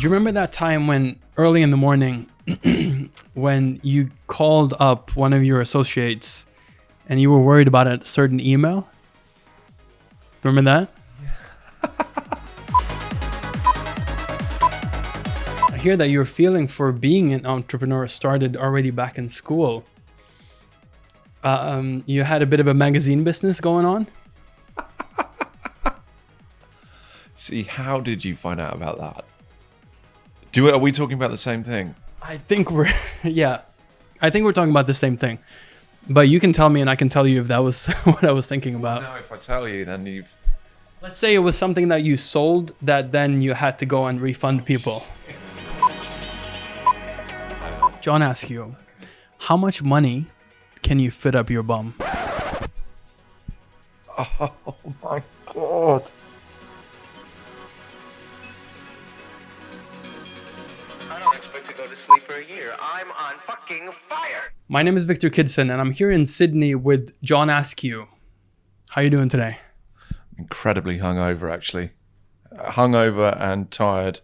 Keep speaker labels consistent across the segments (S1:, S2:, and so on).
S1: you remember that time when early in the morning when you called up one of your associates and you were worried about a certain email? Remember that? I hear that your feeling for being an entrepreneur started already back in school. You had a bit of a magazine business going on?
S2: See, how did you find out about that? Are we talking about the same thing?
S1: I think we're talking about the same thing. But you can tell me and I can tell you if that was what I was thinking about.
S2: No, if I tell you, then you've...
S1: Let's say it was something that you sold that then you had to go and refund people. John Askew, how much money can you fit up your bum?
S2: Oh my God.
S3: I don't expect to go to sleep for a year. I'm on fucking fire.
S1: My name is Viktor Kidson and I'm here in Sydney with John Askew. How are you doing today?
S2: Incredibly hungover, actually. Hungover and tired.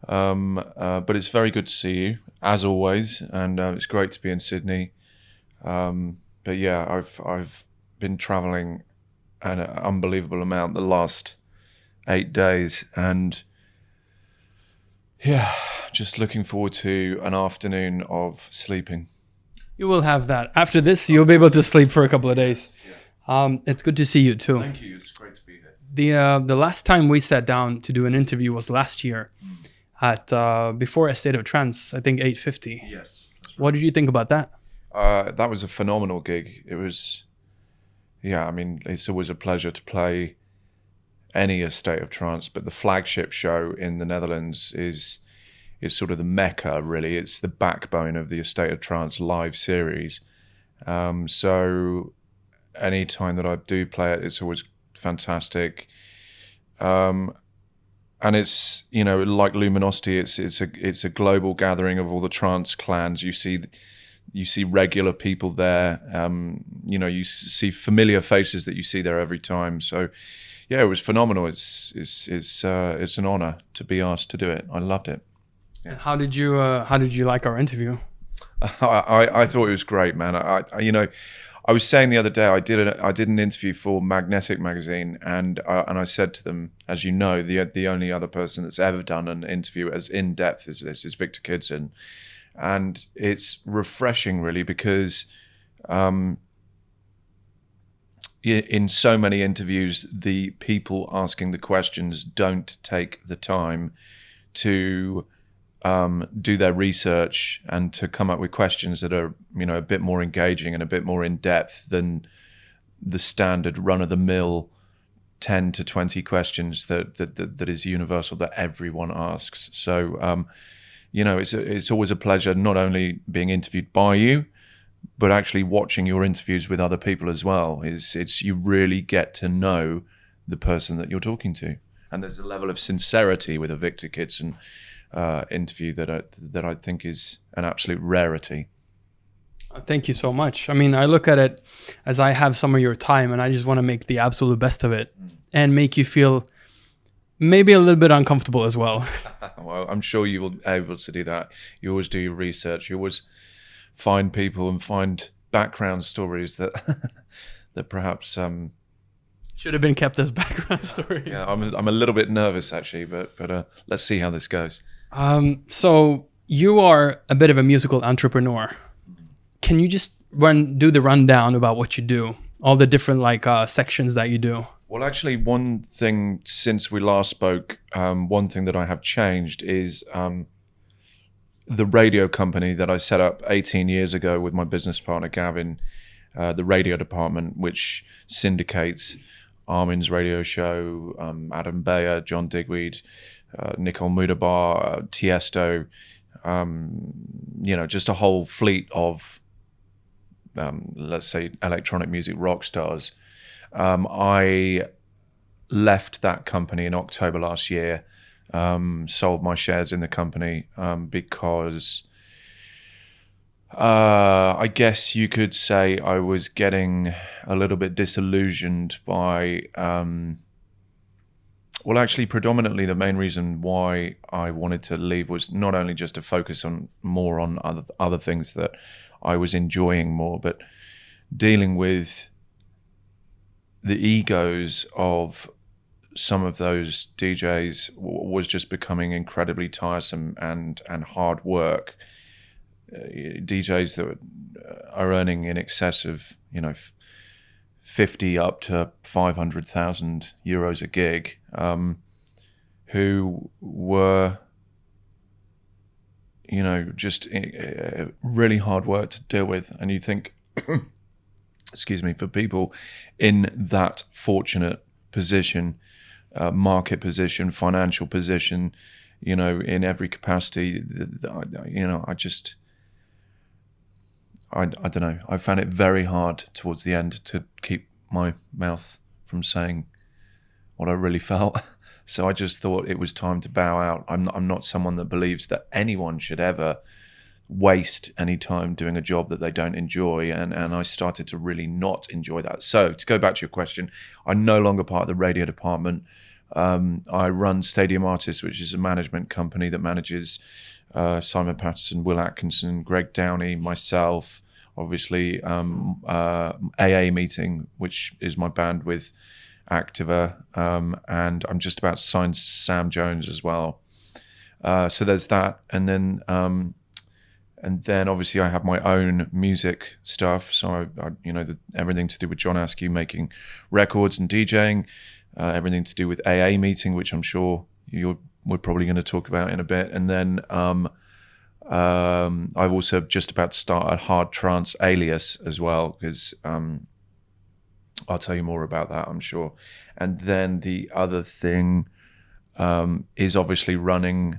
S2: But it's very good to see you, as always, and it's great to be in Sydney. But yeah, I've been traveling an unbelievable amount the last 8 days, and yeah, just looking forward to an afternoon of sleeping.
S1: You will have that. After this, you'll be able to sleep for a couple of days. It's good to see you too.
S2: Thank you. It's great to be here.
S1: The last time we sat down to do an interview was last year at before Acid and Tech Trance, I think 850.
S2: Yes. That's right.
S1: What did you think about that?
S2: That was a phenomenal gig. It was, yeah, I mean, it's always a pleasure to play any Acid of Trance, but the flagship show in the Netherlands is sort of the mecca, really. It's the backbone of the Acid of Trance live series. So any time that I do play it, it's always fantastic. And it's, you know, like Luminosity, it's a global gathering of all the trance clans. You see regular people there. You know, you see familiar faces that you see there every time. So yeah, it was phenomenal. It's an honor to be asked to do it. I loved it.
S1: And how did you like our interview?
S2: I thought it was great, man. I was saying the other day, I did an interview for Magnetic magazine, and I said to them, as you know, the only other person that's ever done an interview as in depth as this is Viktor Kidson, and it's refreshing, really, because in so many interviews, the people asking the questions don't take the time to do their research and to come up with questions that are, you know, a bit more engaging and a bit more in depth than the standard run-of-the-mill 10 to 20 questions that is universal that everyone asks. So, you know, it's always a pleasure not only being interviewed by you, but actually watching your interviews with other people as well. It's you really get to know the person that you're talking to, and there's a level of sincerity with a Viktor Kidson interview that I think is an absolute rarity.
S1: Thank you so much. I mean, I look at it as I have some of your time and I just want to make the absolute best of it and make you feel maybe a little bit uncomfortable as well.
S2: Well, I'm sure you will be able to do that. You always do your research. You always find people and find background stories that that perhaps
S1: should have been kept as background story.
S2: Yeah, I'm a little bit nervous actually, but let's see how this goes.
S1: So you are a bit of a musical entrepreneur. Can you just do the rundown about what you do? All the different sections that you do.
S2: Well, actually, one thing since we last spoke, one thing that I have changed is the radio company that I set up 18 years ago with my business partner Gavin, the radio department, which syndicates Armin's radio show, Adam Beyer, John Digweed, Nicole Mudabar, Tiesto, you know, just a whole fleet of, let's say, electronic music rock stars. I left that company in October last year, sold my shares in the company because I guess you could say I was getting a little bit disillusioned by Well, actually, predominantly the main reason why I wanted to leave was not only just to focus on more on other things that I was enjoying more, but dealing with the egos of some of those DJs was just becoming incredibly tiresome and hard work. DJs that are earning in excess of 50 up to 500,000 euros a gig, who were just really hard work to deal with. And you think excuse me, for people in that fortunate position, market position, financial position, in every capacity, I don't know. I found it very hard towards the end to keep my mouth from saying what I really felt. So I just thought it was time to bow out. I'm not someone that believes that anyone should ever waste any time doing a job that they don't enjoy, and I started to really not enjoy that. So to go back to your question, I'm no longer part of the radio department. I run Stadium Artists, which is a management company that manages Simon Patterson, Will Atkinson, Greg Downey, myself, obviously AA Meeting, which is my band with Activa, and I'm just about to sign Sam Jones as well. So there's that, and then obviously I have my own music stuff. So everything to do with John Askew making records and DJing, everything to do with AA Meeting, which I'm sure we're probably going to talk about in a bit, and then I've also just about to start a hard trance alias as well, because I'll tell you more about that, I'm sure. And then the other thing is obviously running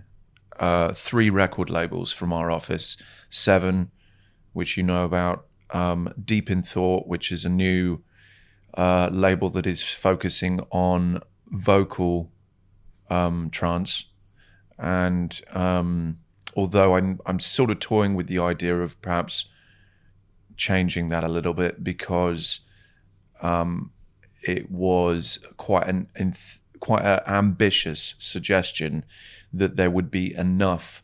S2: 3 record labels from our office: Seven, which you know about, Deep in Thought, which is a new label that is focusing on vocal trance, and although I'm sort of toying with the idea of perhaps changing that a little bit, because it was quite an ambitious suggestion that there would be enough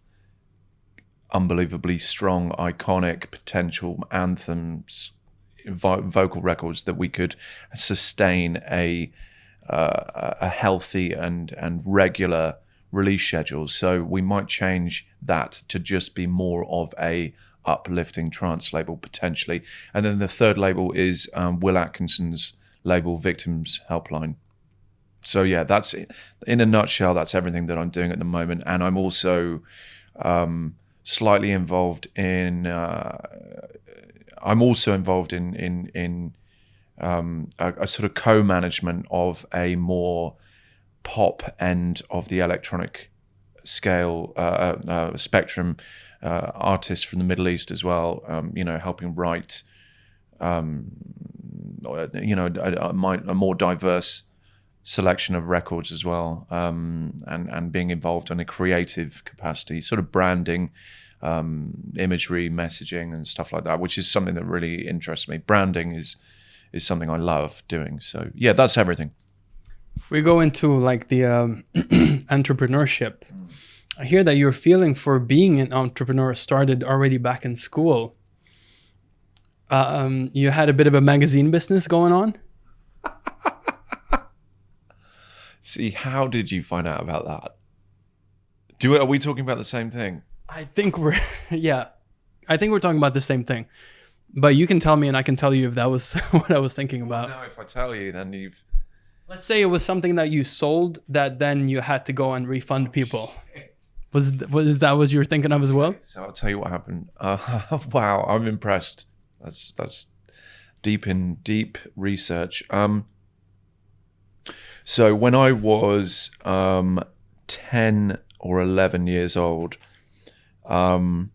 S2: unbelievably strong, iconic, potential anthems, vocal records, that we could sustain a healthy and regular release schedule. So we might change that to just be more of a uplifting trance label potentially. And then the third label is Will Atkinson's label, Victims Helpline. So yeah, that's it. In a nutshell, that's everything that I'm doing at the moment. And I'm also slightly involved in a sort of co-management of a more pop end of the electronic scale spectrum, artists from the Middle East as well, helping write a more diverse selection of records as well, and being involved in a creative capacity, sort of branding, imagery, messaging and stuff like that, which is something that really interests me. Branding is something I love doing. So yeah, that's everything.
S1: If we go into like the entrepreneurship, I hear that your feeling for being an entrepreneur started already back in school. You had a bit of a magazine business going on.
S2: See, how did you find out about that? Are we talking about the same thing?
S1: I think we're talking about the same thing. But you can tell me and I can tell you if that was what I was thinking about.
S2: No, if I tell you, then you've...
S1: Let's say it was something that you sold that then you had to go and refund people. Was that what you were thinking of as well?
S2: So I'll tell you what happened. Wow, I'm impressed. That's deep research. So when I was 10 or 11 years old, I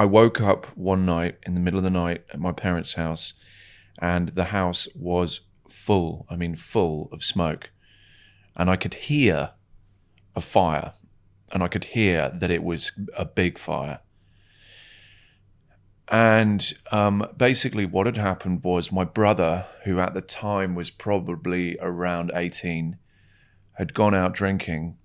S2: woke up one night in the middle of the night at my parents' house, and the house was full of smoke. And I could hear a fire, and I could hear that it was a big fire. And basically what had happened was my brother, who at the time was probably around 18, had gone out drinking.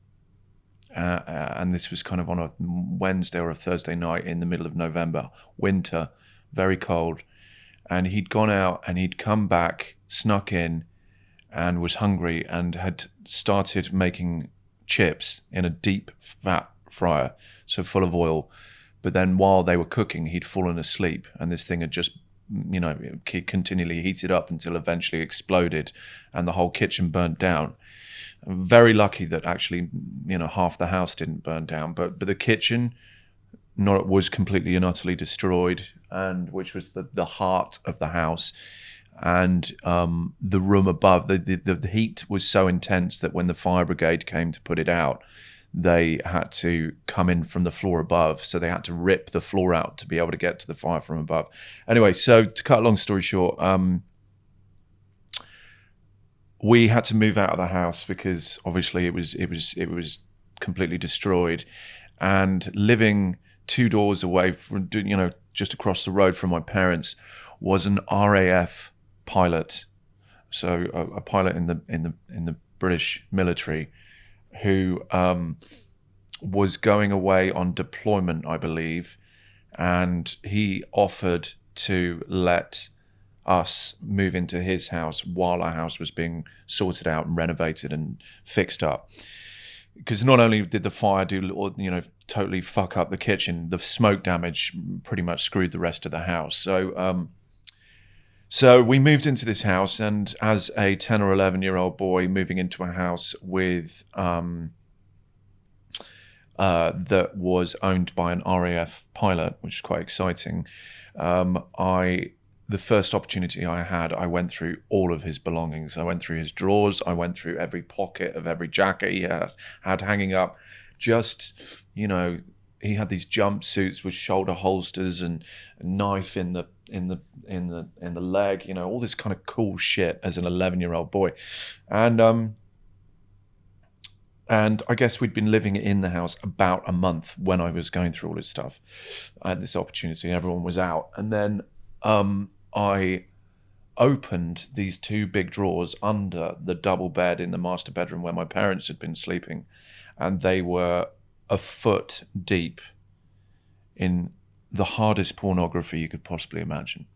S2: And this was kind of on a Wednesday or a Thursday night in the middle of November, winter, very cold. And he'd gone out and he'd come back, snuck in, and was hungry and had started making chips in a deep fat fryer, so full of oil. But then while they were cooking, he'd fallen asleep, and this thing had just, continually heated up until eventually exploded, and the whole kitchen burnt down. I'm very lucky that actually, half the house didn't burn down, but the kitchen was completely and utterly destroyed, and which was the heart of the house. And the room above, the heat was so intense that when the fire brigade came to put it out, they had to come in from the floor above. So they had to rip the floor out to be able to get to the fire from above. Anyway, so to cut a long story short, we had to move out of the house because obviously it was completely destroyed. And living 2 doors away from, just across the road from my parents was an RAF pilot, so a pilot in the British military, who was going away on deployment, I believe, and he offered to let us move into his house while our house was being sorted out and renovated and fixed up. Because not only did the fire totally fuck up the kitchen, the smoke damage pretty much screwed the rest of the house. So we moved into this house, and as a 10 or 11-year-old boy moving into a house with that was owned by an RAF pilot, which is quite exciting, the first opportunity I had, I went through all of his belongings. I went through his drawers. I went through every pocket of every jacket he had hanging up. Just, he had these jumpsuits with shoulder holsters and a knife in the leg, all this kind of cool shit as an 11-year-old boy. And I guess we'd been living in the house about a month when I was going through all this stuff. I had this opportunity. Everyone was out. And then I opened these 2 big drawers under the double bed in the master bedroom where my parents had been sleeping, and they were a foot deep in the hardest pornography you could possibly imagine.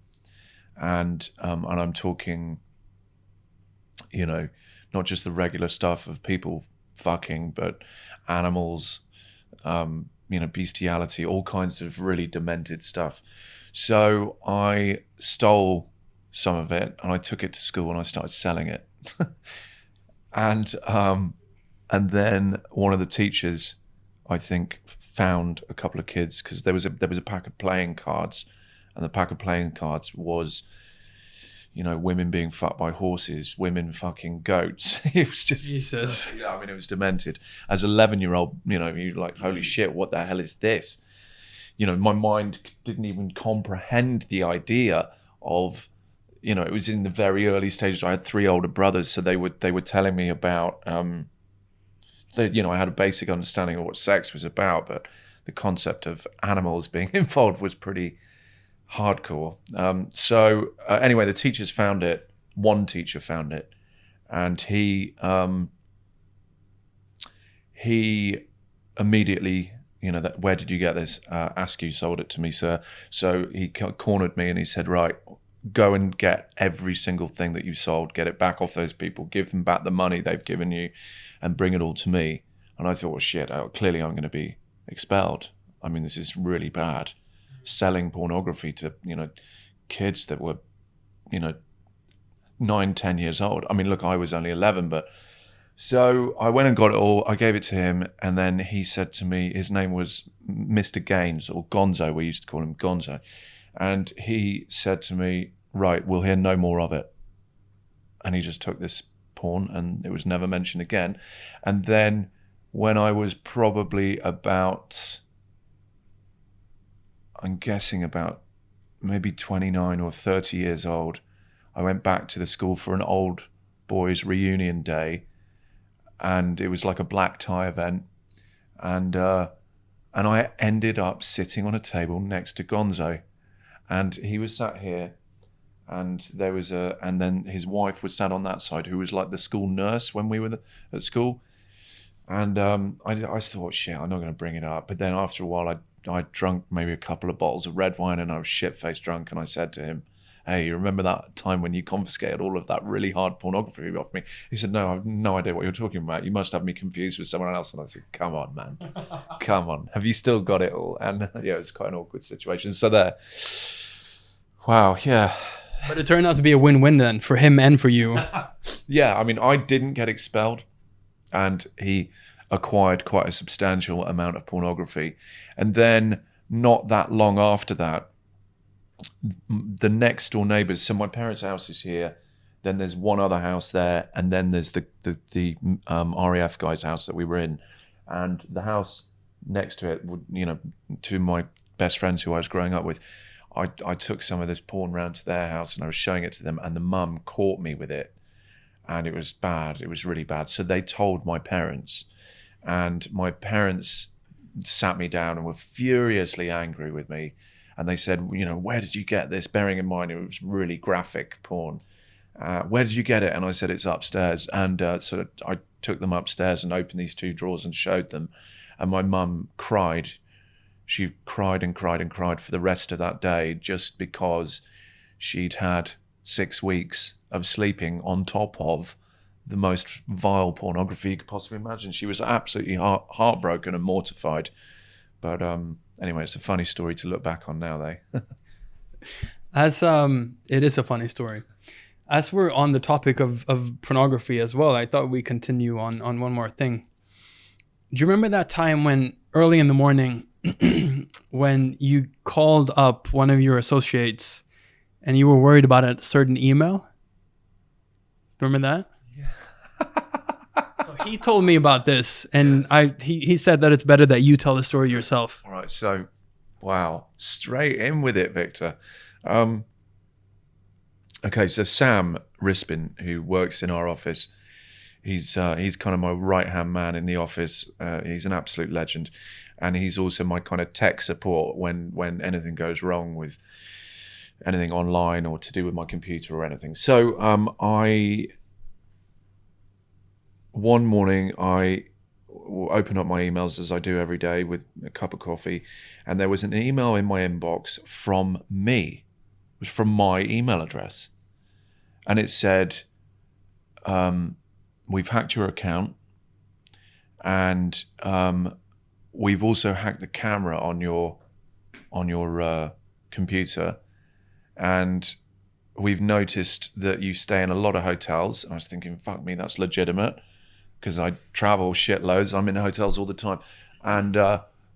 S2: And I'm talking, not just the regular stuff of people fucking, but animals, bestiality, all kinds of really demented stuff. So I stole some of it and I took it to school and I started selling it. And then one of the teachers, I think, found a couple of kids, because there was a pack of playing cards, and the pack of playing cards was, women being fucked by horses, women fucking goats. It was just,
S1: Jesus.
S2: It was demented. As an 11-year-old, you're like, holy shit, what the hell is this? My mind didn't even comprehend the idea of, it was in the very early stages. I had 3 older brothers, so they were telling me about, I had a basic understanding of what sex was about, but the concept of animals being involved was pretty hardcore. Anyway, the teachers found it. One teacher found it, and he immediately, where did you get this? Askew sold it to me, sir. So he cornered me and he said, right, go and get every single thing that you sold, get it back off those people, give them back the money they've given you, and bring it all to me. And I thought, well, shit, clearly I'm going to be expelled. This is really bad. Selling pornography to, kids that were, 9, 10 years old. Look, I was only 11, but... So I went and got it all. I gave it to him, and then he said to me, his name was Mr. Gaines, or Gonzo. We used to call him Gonzo. And he said to me, right, we'll hear no more of it. And he just took this porn, and it was never mentioned again. And then when I was probably about, I'm guessing about maybe 29 or 30 years old, I went back to the school for an old boys reunion day. And it was like a black tie event, and I ended up sitting on a table next to Gonzo, And he was sat here, and and then his wife was sat on that side, who was like the school nurse when we were at school. And I thought, shit, I'm not going to bring it up. But then after a while, I drunk maybe a couple of bottles of red wine, and I was shit-faced drunk. And I said to him, hey, you remember that time when you confiscated all of that really hard pornography off me? He said, no, I have no idea what you're talking about. You must have me confused with someone else. And I said, come on, man. Come on. Have you still got it all? And yeah, it was quite an awkward situation. So there. Wow, yeah.
S1: But it turned out to be a win-win then for him and for you.
S2: Yeah, I mean, I didn't get expelled, and he acquired quite a substantial amount of pornography. And then not that long after that, the next door neighbors, so my parents' house is here, then there's one other house there, and then there's the RAF guy's house that we were in. And the house next to it, would, you know, to my best friends who I was growing up with, I took some of this porn round to their house and I was showing it to them, and the mum caught me with it, and it was bad. It was really bad. So they told my parents, and my parents sat me down and were furiously angry with me. And they said, you know, where did you get this? Bearing in mind, it was really graphic porn. Where did you get it? And I said, it's upstairs. And so I took them upstairs and opened these two drawers and showed them. And my mum cried. She cried and cried and cried for the rest of that day, just because she'd had 6 weeks of sleeping on top of the most vile pornography you could possibly imagine. She was absolutely heartbroken and mortified. But anyway, it's a funny story to look back on now, though.
S1: It is a funny story. As we're on the topic of pornography as well, I thought we'd continue on one more thing. Do you remember that time when early in the morning when you called up one of your associates and you were worried about a certain email? Remember that? Yeah. So he told me about this, and yes. He said that it's better that you tell the story yourself.
S2: All right, so, wow, straight in with it, Victor. Okay, so Sam Rispin, who works in our office, he's kind of my right-hand man in the office. He's an absolute legend. And he's also my kind of tech support when anything goes wrong with anything online or to do with my computer or anything. So one morning I opened up my emails, as I do every day, with a cup of coffee, and there was an email in my inbox from me. It was from my email address. And it said, we've hacked your account, and we've also hacked the camera on your computer, and we've noticed that you stay in a lot of hotels. I was thinking, fuck me, that's legitimate, because I travel shitloads. I'm in hotels all the time. And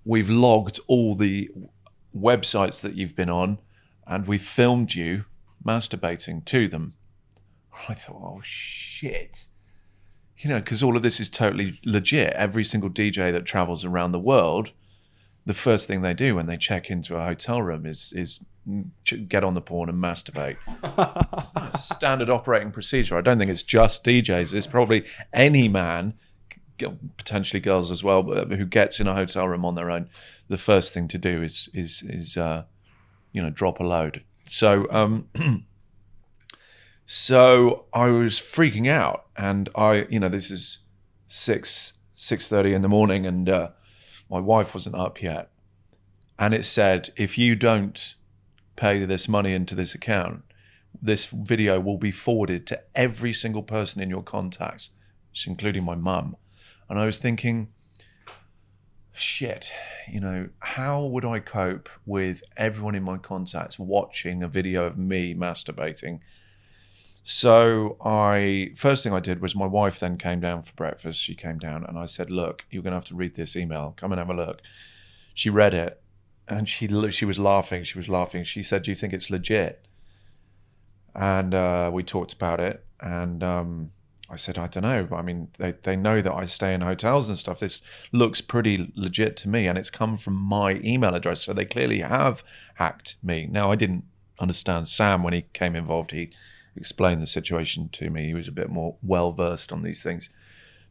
S2: we've logged all the websites that you've been on, and we filmed you masturbating to them. I thought, oh, shit. You know, because all of this is totally legit. Every single DJ that travels around the world, the first thing they do when they check into a hotel room is get on the porn and masturbate. It's a standard operating procedure. I don't think it's just DJs. It's probably any man, potentially girls as well, who gets in a hotel room on their own. The first thing to do is drop a load. So so I was freaking out, and this is 6:30 in the morning, and my wife wasn't up yet. And it said, if you don't pay this money into this account, this video will be forwarded to every single person in your contacts, including my mum. And I was thinking, shit, how would I cope with everyone in my contacts watching a video of me masturbating? So first thing I did was, my wife then came down for breakfast. She came down and I said, look, you're going to have to read this email. Come and have a look. She read it and she was laughing. She said, do you think it's legit? And we talked about it. And I said, I don't know. But I mean, they know that I stay in hotels and stuff. This looks pretty legit to me. And it's come from my email address. So they clearly have hacked me. Now, I didn't understand Sam when he came involved. He explained the situation to me. He was a bit more well-versed on these things.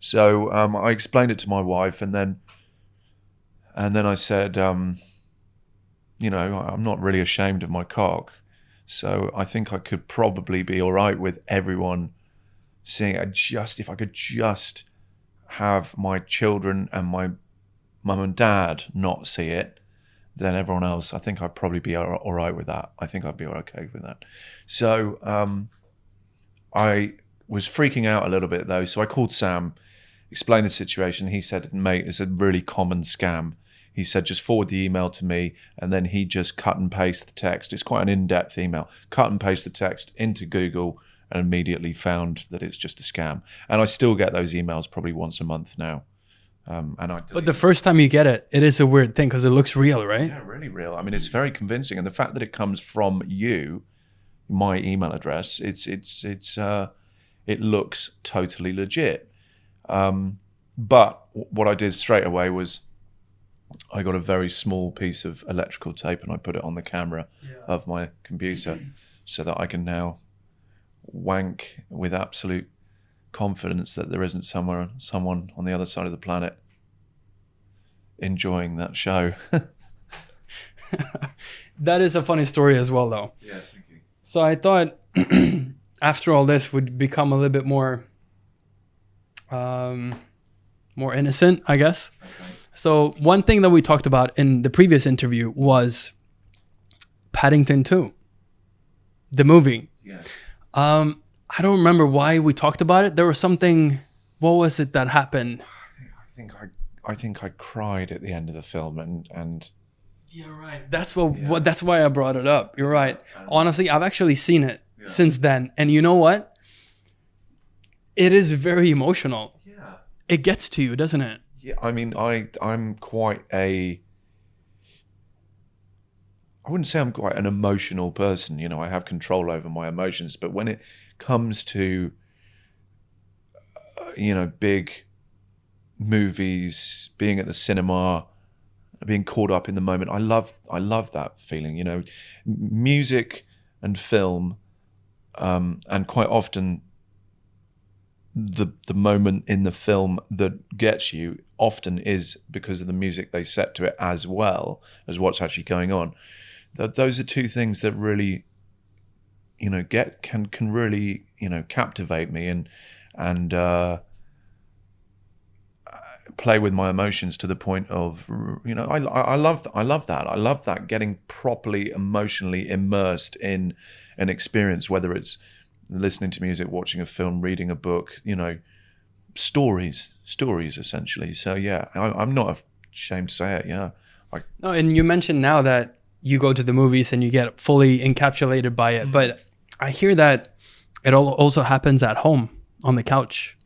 S2: So I explained it to my wife, and then I said, I'm not really ashamed of my cock. So I think I could probably be all right with everyone seeing it. If I could just have my children and my mum and dad not see it, then everyone else, I think I'd probably be all right with that. I think I'd be okay with that. So I was freaking out a little bit though. So I called Sam, explained the situation. He said, mate, it's a really common scam. He said, just forward the email to me, and then he just cut and paste the text. It's quite an in-depth email. Cut and paste the text into Google and immediately found that it's just a scam. And I still get those emails probably once a month now.
S1: But the first time you get it, it is a weird thing because it looks real, right?
S2: Yeah, really real. I mean, it's very convincing. And the fact that it comes from you, my email address, it looks totally legit. But what I did straight away was I got a very small piece of electrical tape and I put it on the camera of my computer so that I can now wank with absolute confidence that there isn't someone on the other side of the planet enjoying that show.
S1: That is a funny story as well, though.
S2: Yeah, thank you.
S1: So I thought after all this would become a little bit more innocent, I guess. Okay. So one thing that we talked about in the previous interview was Paddington 2, the movie.
S2: Yeah.
S1: I don't remember why we talked about it. There was something. What was it that happened?
S2: I think I cried at the end of the film, and
S1: you're right. That's what. That's why I brought it up. You're right. Honestly, I've actually seen it since then, and you know what? It is very emotional. Yeah. It gets to you, doesn't it?
S2: Yeah. I mean, I'm quite a. I wouldn't say I'm quite an emotional person. I have control over my emotions, but when it comes to big movies, being at the cinema, being caught up in the moment, I love that feeling. Music and film, and quite often the moment in the film that gets you often is because of the music they set to it, as well as what's actually going on. Those are two things that really can really captivate me and play with my emotions to the point of I love that. I love that, getting properly emotionally immersed in an experience, whether it's listening to music, watching a film, reading a book, stories essentially. So yeah, I'm not ashamed to say it. Yeah.
S1: No, and you mentioned now that you go to the movies and you get fully encapsulated by it, but I hear that it also happens at home on the couch.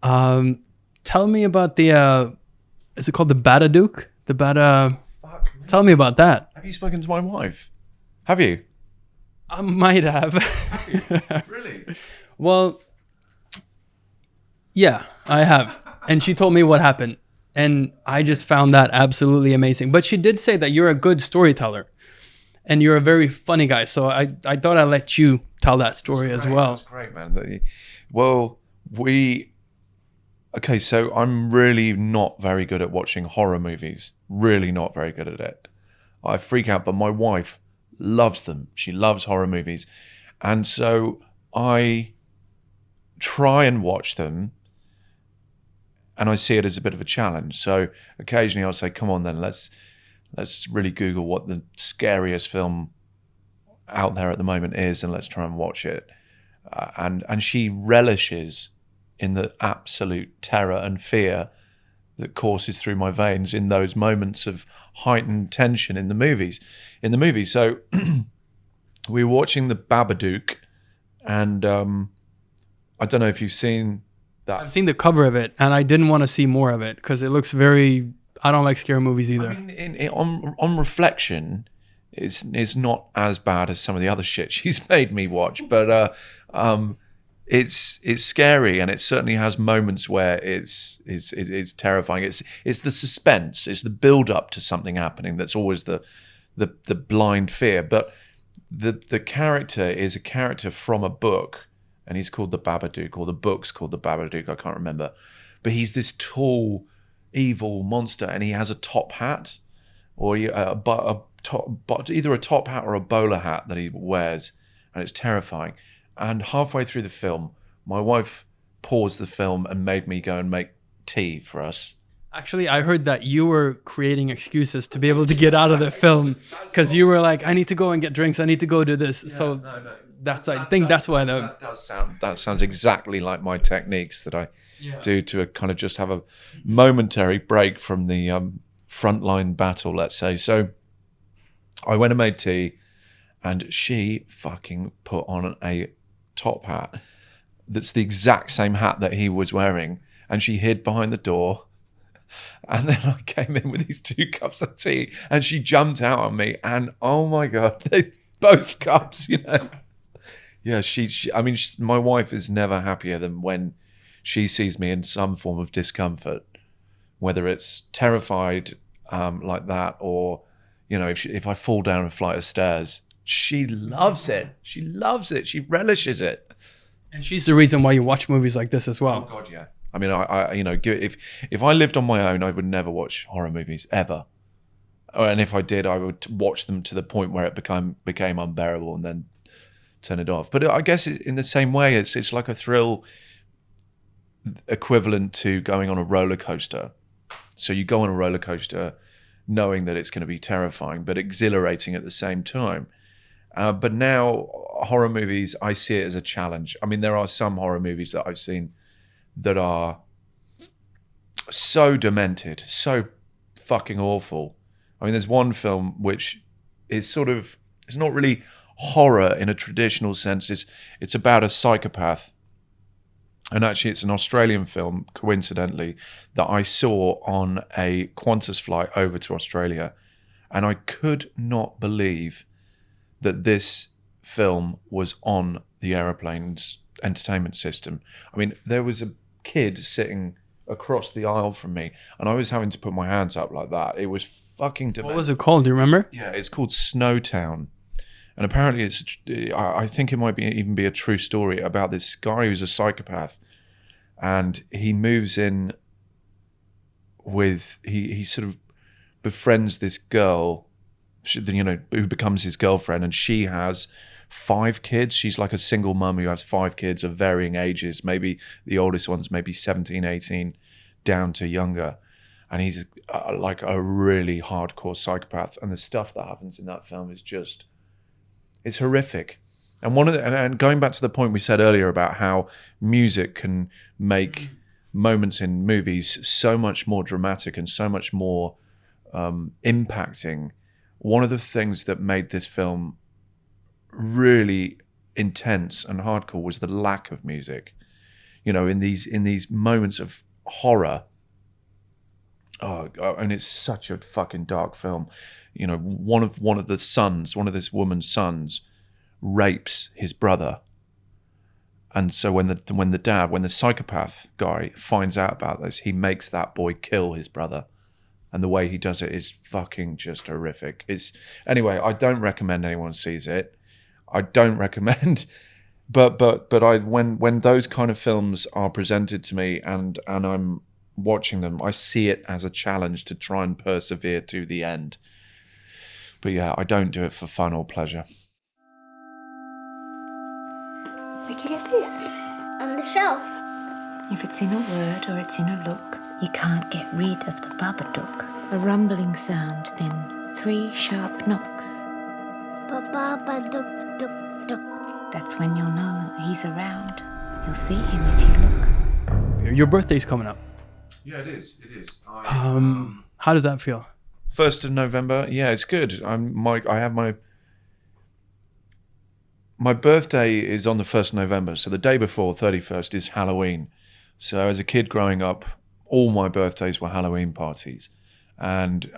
S1: Tell me about the, is it called the Bataduke? The Bata... Fuck. Tell me about that.
S2: Have you spoken to my wife? Have you?
S1: I might have.
S2: Have you? Really?
S1: Well, yeah, I have. And she told me what happened. And I just found that absolutely amazing. But she did say that you're a good storyteller. And you're a very funny guy. So I thought I'd let you tell that story as well.
S2: That's great, man. Well, okay, so I'm really not very good at watching horror movies. Really not very good at it. I freak out, but my wife loves them. She loves horror movies. And so I try and watch them, and I see it as a bit of a challenge. So occasionally I'll say, come on then, let's really Google what the scariest film out there at the moment is, and let's try and watch it. And she relishes in the absolute terror and fear that courses through my veins in those moments of heightened tension in the movies. So we were watching the Babadook, and I don't know if you've seen that.
S1: I've seen the cover of it, and I didn't want to see more of it because it looks very... I don't like scary movies either.
S2: I mean, on reflection, it's not as bad as some of the other shit she's made me watch, but it's scary, and it certainly has moments where it's terrifying. It's the suspense, it's the build up to something happening that's always the blind fear. But the character is a character from a book, and he's called the Babadook, or the book's called the Babadook, I can't remember. But he's this tall, evil monster, and he has a top hat, or either a top hat or a bowler hat that he wears, and it's terrifying. And halfway through the film, my wife paused the film and made me go and make tea for us.
S1: Actually, I heard that you were creating excuses to be able to get out of the film because you were like, I need to go and get drinks. I need to go do this. So I think that's why
S2: that sounds exactly like my techniques that I do to kind of just have a momentary break from the frontline battle, let's say. So I went and made tea, and she fucking put on a top hat that's the exact same hat that he was wearing, and she hid behind the door. And then I came in with these 2 cups of tea, and she jumped out on me, and oh my God, both cups, you know. Yeah, my wife is never happier than when she sees me in some form of discomfort, whether it's terrified like that, or, you know, if I fall down a flight of stairs. She loves it. She loves it. She relishes it.
S1: And she's the reason why you watch movies like this as well.
S2: Oh God, yeah. I mean, I you know, if I lived on my own, I would never watch horror movies ever. And if I did, I would watch them to the point where it became unbearable and then turn it off. But I guess in the same way, it's like a thrill equivalent to going on a roller coaster. So you go on a roller coaster knowing that it's going to be terrifying, but exhilarating at the same time. But now horror movies, I see it as a challenge. I mean, there are some horror movies that I've seen that are so demented, so fucking awful. I mean, there's one film which is it's not really horror in a traditional sense. It's about a psychopath. And actually, it's an Australian film, coincidentally, that I saw on a Qantas flight over to Australia. And I could not believe that this film was on the aeroplane's entertainment system. I mean, there was a kid sitting across the aisle from me, and I was having to put my hands up like that. It was fucking demented.
S1: What was it called? Do you remember?
S2: Yeah, it's called Snowtown. And apparently I think it might even be a true story about this guy who's a psychopath, and he moves in with, he sort of befriends this girl, you know, who becomes his girlfriend, and she has 5 kids. She's like a single mum who has 5 kids of varying ages. Maybe the oldest one's maybe 17, 18, down to younger. And he's like a really hardcore psychopath. And the stuff that happens in that film is just, it's horrific. And and going back to the point we said earlier about how music can make moments in movies so much more dramatic and so much more impacting. One of the things that made this film really intense and hardcore was the lack of music. You know, in these moments of horror. Oh, and it's such a fucking dark film. You know, one of this woman's sons rapes his brother. And so when the psychopath guy finds out about this, he makes that boy kill his brother. And the way he does it is fucking just horrific. Anyway, I don't recommend anyone sees it. I don't recommend, but when those kind of films are presented to me and I'm watching them, I see it as a challenge to try and persevere to the end. But yeah, I don't do it for fun or pleasure.
S4: Where'd you get this?
S5: On the shelf.
S4: If it's in a word or it's in a look, you can't get rid of the Babadook. A rumbling sound, then 3 sharp knocks.
S5: Babadook, dook, dook.
S4: That's when you'll know he's around. You'll see him if you look.
S1: Your birthday's coming up.
S2: Yeah, it is.
S1: How does that feel?
S2: 1st of November. Yeah, it's good. I have my birthday is on the 1st of November, so the day before, 31st, is Halloween. So as a kid growing up, all my birthdays were Halloween parties. And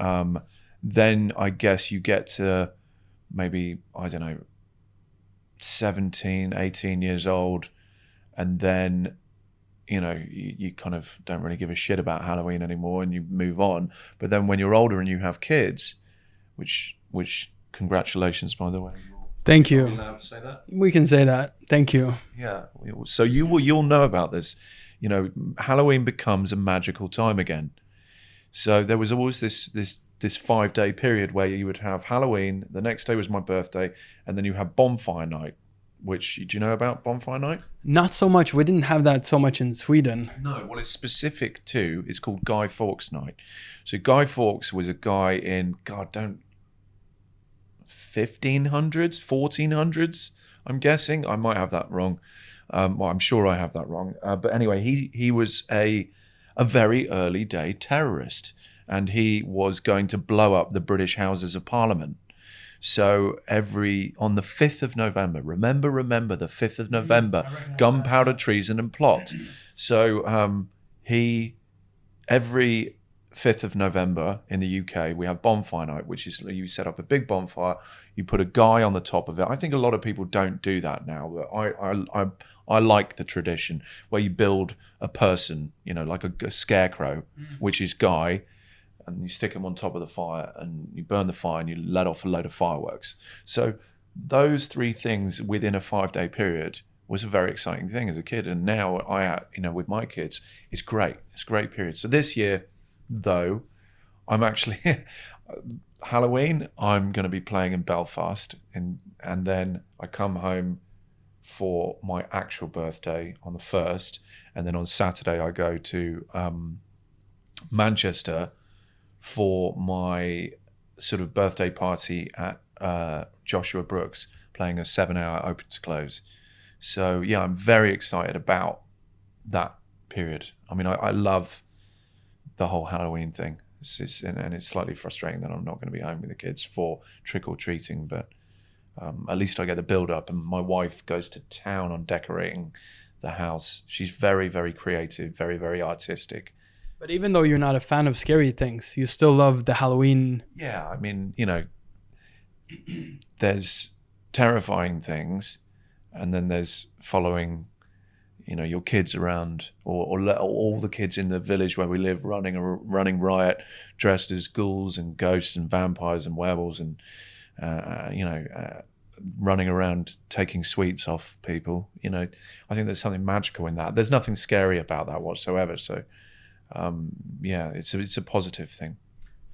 S2: then I guess you get to maybe, I don't know, 17, 18 years old, and then, you know, you kind of don't really give a shit about Halloween anymore and you move on. But then when you're older and you have kids, which congratulations, by the way.
S1: Thank you.
S2: Are we allowed to say that?
S1: We can say that. Thank you.
S2: Yeah. So you'll know about this. You know, Halloween becomes a magical time again. So there was always this this 5-day period where you would have Halloween, the next day was my birthday, and then you have bonfire night, which, do you know about bonfire night?
S1: Not so much. We didn't have that so much in Sweden.
S2: No, well, it's specific to, it's called Guy Fawkes night. So Guy Fawkes was a guy in, 1500s, 1400s, I'm guessing. I might have that wrong. Well, I'm sure I have that wrong. But anyway, he was a very early day terrorist, and he was going to blow up the British Houses of Parliament. So on the 5th of November, remember the 5th of November, gunpowder, treason and plot. So every 5th of November in the UK, we have bonfire night, which is you set up a big bonfire, you put a guy on the top of it. I think a lot of people don't do that now, but I like the tradition where you build a person, like a scarecrow, which is Guy, and you stick him on top of the fire and you burn the fire and you let off a load of fireworks. So those 3 things within a 5-day period was a very exciting thing as a kid. And now with my kids, it's great. It's a great period. So this year, though, I'm actually Halloween, I'm going to be playing in Belfast, and then I come home for my actual birthday on the 1st, and then on Saturday I go to Manchester for my sort of birthday party at Joshua Brooks, playing a 7-hour open to close. So yeah, I'm very excited about that period. I mean, I love the whole Halloween thing. And it's slightly frustrating that I'm not going to be home with the kids for trick-or-treating, but at least I get the build-up, and my wife goes to town on decorating the house. She's very, very creative, very, very artistic.
S1: But even though you're not a fan of scary things, you still love the Halloween.
S2: Yeah, I mean, there's terrifying things, and then there's following, your kids around, or all the kids in the village where we live running riot, dressed as ghouls and ghosts and vampires and werewolves, and running around taking sweets off people. I think there's something magical in that. There's nothing scary about that whatsoever. So. It's a positive thing.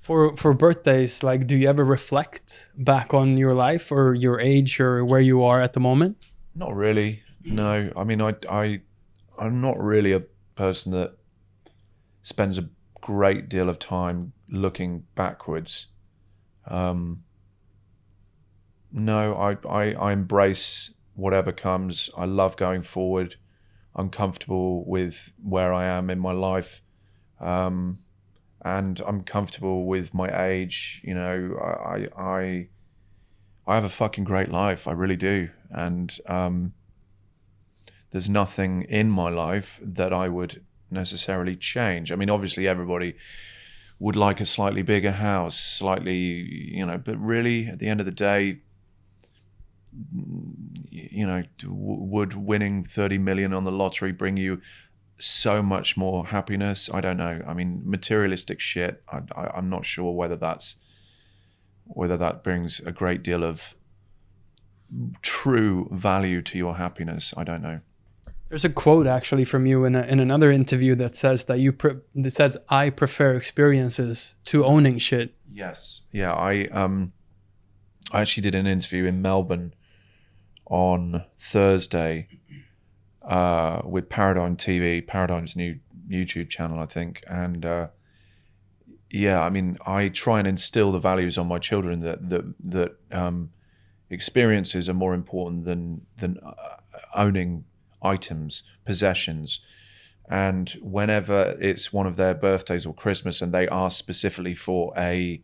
S1: For birthdays, do you ever reflect back on your life or your age or where you are at the moment?
S2: Not really. No. I mean, I'm not really a person that spends a great deal of time looking backwards. No, I embrace whatever comes. I love going forward. I'm comfortable with where I am in my life. And I'm comfortable with my age. I have a fucking great life. I really do. And there's nothing in my life that I would necessarily change. I mean, obviously everybody would like a slightly bigger house, but really at the end of the day, would winning 30 million on the lottery bring you so much more happiness? I don't know. I mean, materialistic shit, I'm not sure whether that brings a great deal of true value to your happiness. I don't know.
S1: There's a quote actually from you in another interview that says that I prefer experiences to owning shit.
S2: Yes. Yeah, I actually did an interview in Melbourne on Thursday with Paradigm TV, Paradigm's new YouTube channel, I think. And I mean, I try and instill the values on my children that experiences are more important than owning items, possessions. And whenever it's one of their birthdays or Christmas and they ask specifically for the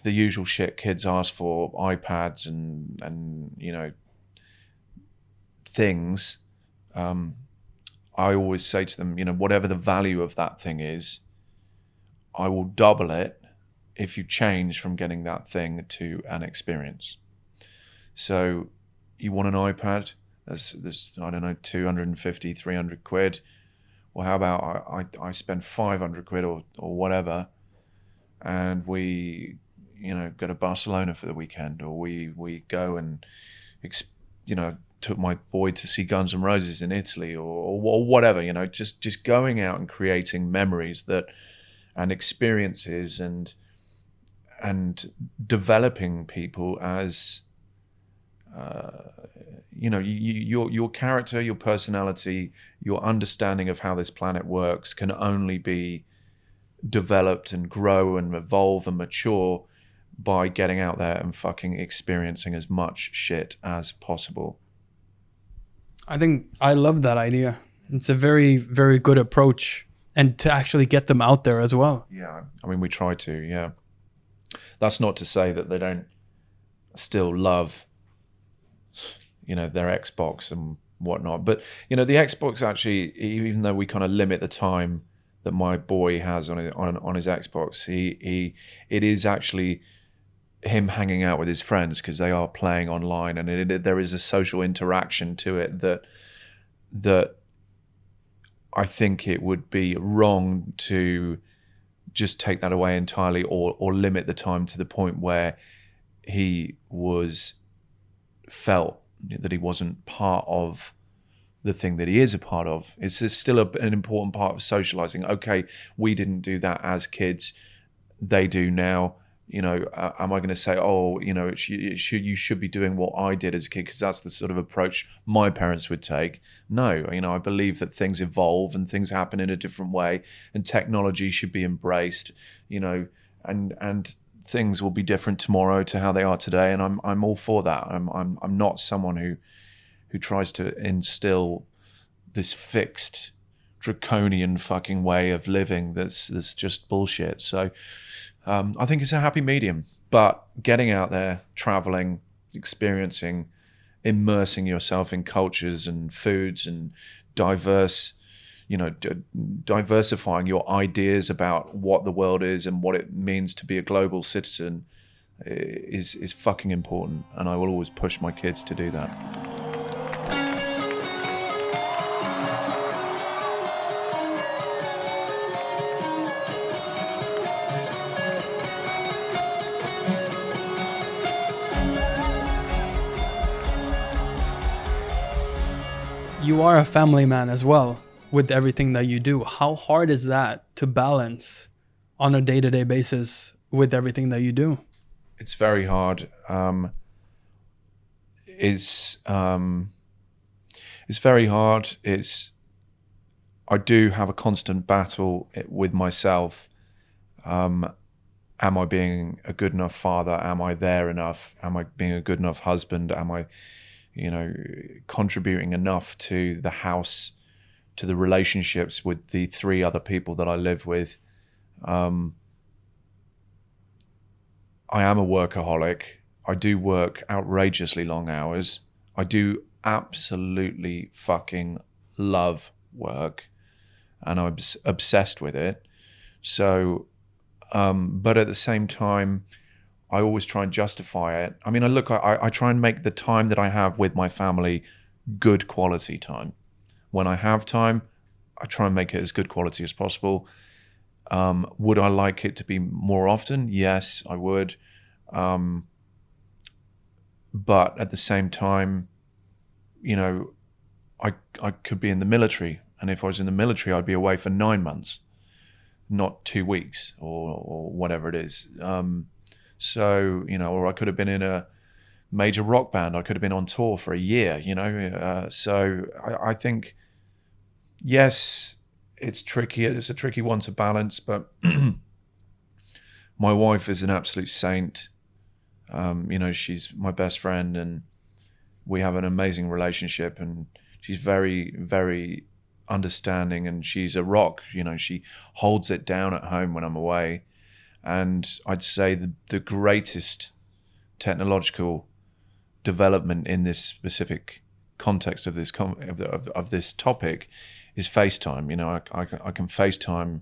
S2: usual shit kids ask for, iPads and things, I always say to them, whatever the value of that thing is, I will double it if you change from getting that thing to an experience. So you want an iPad? There's I don't know, 250, 300 quid. Well, how about I spend 500 quid or whatever, and we go to Barcelona for the weekend, or we go and took my boy to see Guns N' Roses in Italy, or whatever, just going out and creating memories that and experiences and developing people as your character, your personality, your understanding of how this planet works can only be developed and grow and evolve and mature by getting out there and fucking experiencing as much shit as possible.
S1: I think I love that idea. It's a very, very good approach, and to actually get them out there as well.
S2: Yeah, I mean, we try to, yeah. That's not to say that they don't still love, their Xbox and whatnot. But, the Xbox actually, even though we kind of limit the time that my boy has on his Xbox, it is actually him hanging out with his friends because they are playing online, and there is a social interaction to it that I think it would be wrong to just take that away entirely or limit the time to the point where he felt that he wasn't part of the thing that he is a part of. It's still an important part of socializing. Okay, we didn't do that as kids. They do now. Am I going to say, you should be doing what I did as a kid because that's the sort of approach my parents would take? No, I believe that things evolve and things happen in a different way, and technology should be embraced, and things will be different tomorrow to how they are today, and I'm all for that. I'm not someone who tries to instill this fixed, draconian fucking way of living that's just bullshit. So I think it's a happy medium, but getting out there, traveling, experiencing, immersing yourself in cultures and foods and diversifying your ideas about what the world is and what it means to be a global citizen is fucking important. And I will always push my kids to do that.
S1: You are a family man as well with everything that you do. How hard is that to balance on a day-to-day basis with everything that you do?
S2: It's very hard. It's very hard. I do have a constant battle with myself. Am I being a good enough father? Am I there enough? Am I being a good enough husband? Am I contributing enough to the house, to the relationships with the 3 other people that I live with? I am a workaholic. I do work outrageously long hours. I do absolutely fucking love work, and I'm obsessed with it. So, but at the same time, I always try and justify it. I mean, I try and make the time that I have with my family good quality time. When I have time, I try and make it as good quality as possible. Would I like it to be more often? Yes, I would. But at the same time, I could be in the military. And if I was in the military, I'd be away for 9 months, not 2 weeks or whatever it is. So, or I could have been in a major rock band. I could have been on tour for a year, So I think, yes, it's tricky. It's a tricky one to balance, but my wife is an absolute saint. She's my best friend, and we have an amazing relationship, and she's very, very understanding, and she's a rock. She holds it down at home when I'm away. And I'd say the greatest technological development in this specific context of this of this topic is FaceTime. I can FaceTime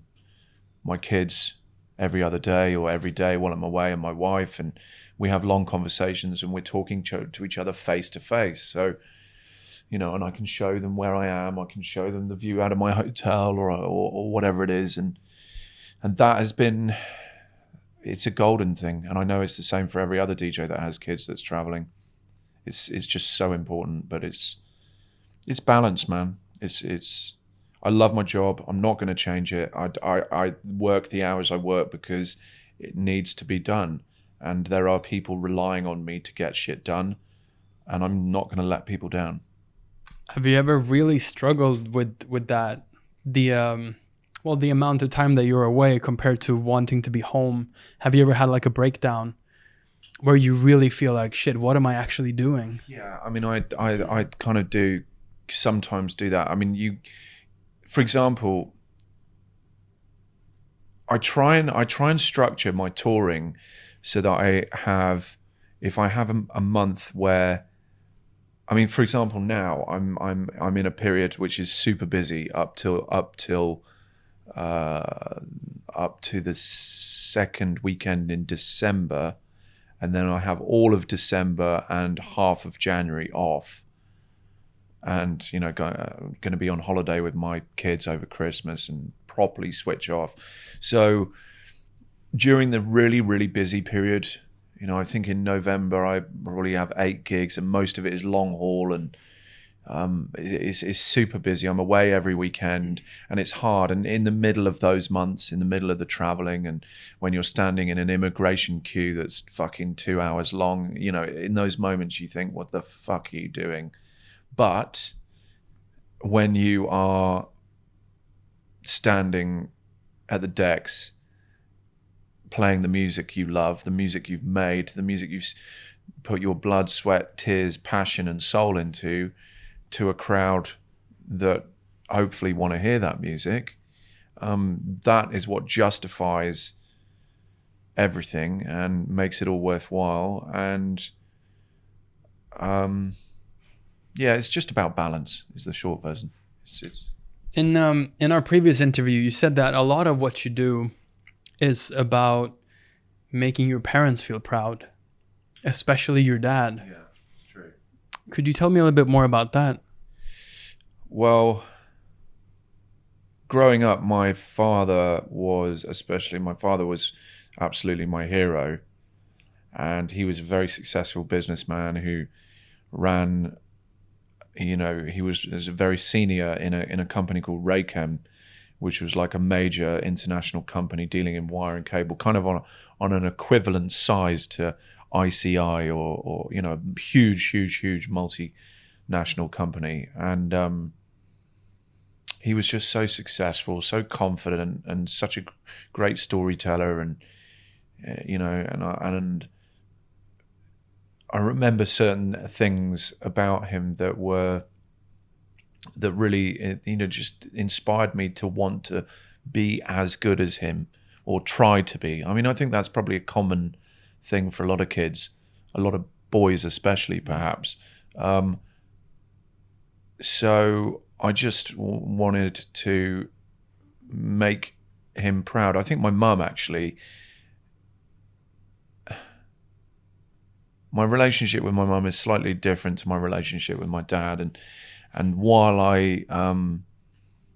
S2: my kids every other day or every day while I'm away, and my wife, and we have long conversations, and we're talking to each other face to face. So, and I can show them where I am. I can show them the view out of my hotel or whatever it is, and that has been. It's a golden thing, and I know it's the same for every other DJ that has kids that's traveling. It's just so important, but it's balance, man. I love my job. I'm not going to change it. I work the hours I work because it needs to be done. And there are people relying on me to get shit done. And I'm not going to let people down.
S1: Have you ever really struggled with that? The the amount of time that you're away compared to wanting to be home. Have you ever had like a breakdown where you really feel like, shit, what am I actually doing?
S2: Yeah, I mean, I kind of do sometimes do that. I mean, for example, I try and structure my touring so that if I have a month where, I mean, for example, now I'm in a period which is super busy up to the second weekend in December, and then I have all of December and half of January off, and going to be on holiday with my kids over Christmas and properly switch off. So during the really, really busy period, I think in November I probably have 8 gigs, and most of it is long haul, and it's super busy. I'm away every weekend, and it's hard. And in the middle of those months, in the middle of the traveling, and when you're standing in an immigration queue that's fucking 2 hours long, in those moments you think, what the fuck are you doing? But when you are standing at the decks, playing the music you love, the music you've made, the music you've put your blood, sweat, tears, passion and soul into, to a crowd that hopefully want to hear that music, that is what justifies everything and makes it all worthwhile. And it's just about balance is the short version. It's
S1: In our previous interview, you said that a lot of what you do is about making your parents feel proud, especially your dad.
S2: Yeah, it's true.
S1: Could you tell me a little bit more about that?
S2: Well, growing up, my father was absolutely my hero. And he was a very successful businessman who ran, he was a very senior in a company called Raychem, which was like a major international company dealing in wire and cable, kind of on an equivalent size to ICI or huge multinational company. And he was just so successful, so confident, and such a great storyteller. And and I remember certain things about him that really, just inspired me to want to be as good as him, or try to be. I mean, I think that's probably a common thing for a lot of kids, a lot of boys especially, perhaps. So I just wanted to make him proud. I think my mum actually, my relationship with my mum is slightly different to my relationship with my dad. And while I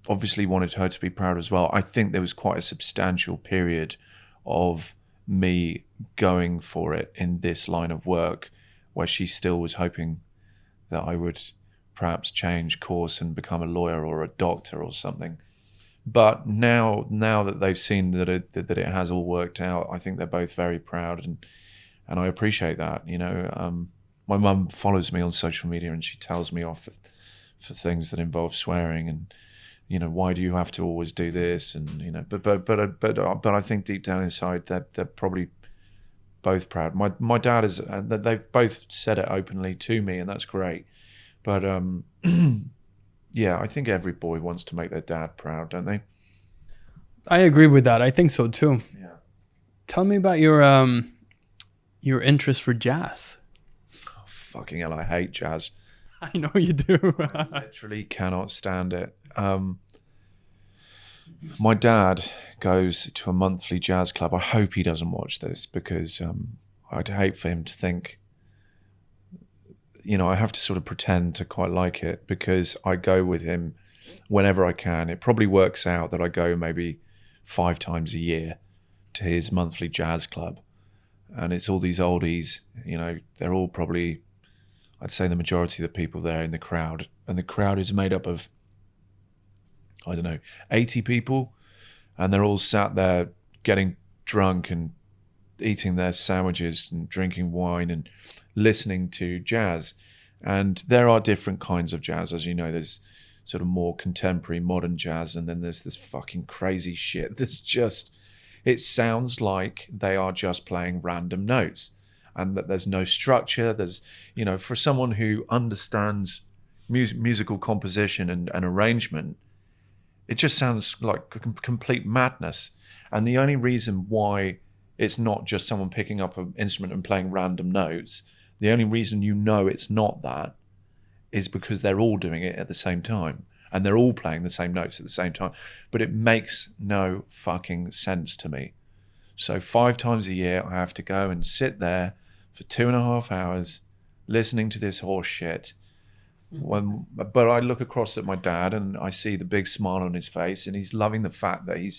S2: obviously wanted her to be proud as well, I think there was quite a substantial period of me going for it in this line of work where she still was hoping that I would perhaps change course and become a lawyer or a doctor or something. But now that they've seen that it has all worked out, I think they're both very proud, and I appreciate that. My mum follows me on social media, and she tells me off for things that involve swearing, and why do you have to always do this? And but I think deep down inside they're probably both proud. My dad is. They've both said it openly to me, and that's great. But I think every boy wants to make their dad proud, don't they?
S1: I agree with that. I think so too.
S2: Yeah.
S1: Tell me about your interest for jazz.
S2: Oh, fucking hell, I hate jazz.
S1: I know you do.
S2: I literally cannot stand it. My dad goes to a monthly jazz club. I hope he doesn't watch this, because I'd hate for him to think, I have to sort of pretend to quite like it, because I go with him whenever I can. It probably works out that I go maybe 5 times a year to his monthly jazz club. And it's all these oldies, they're all probably, I'd say the majority of the people there in the crowd. And the crowd is made up of I don't know, 80 people, and they're all sat there getting drunk and eating their sandwiches and drinking wine and listening to jazz. And there are different kinds of jazz, as you know. There's sort of more contemporary modern jazz, and then there's this fucking crazy shit that's just, it sounds like they are just playing random notes and that there's no structure. There's, you know, for someone who understands musical composition and arrangement, it just sounds like complete madness. And the only reason why it's not just someone picking up an instrument and playing random notes, the only reason you know it's not that is because they're all doing it at the same time and they're all playing the same notes at the same time. But it makes no fucking sense to me. So 5 times a year I have to go and sit there for 2.5 hours listening to this horse shit. But I look across at my dad and I see the big smile on his face, and he's loving the fact that he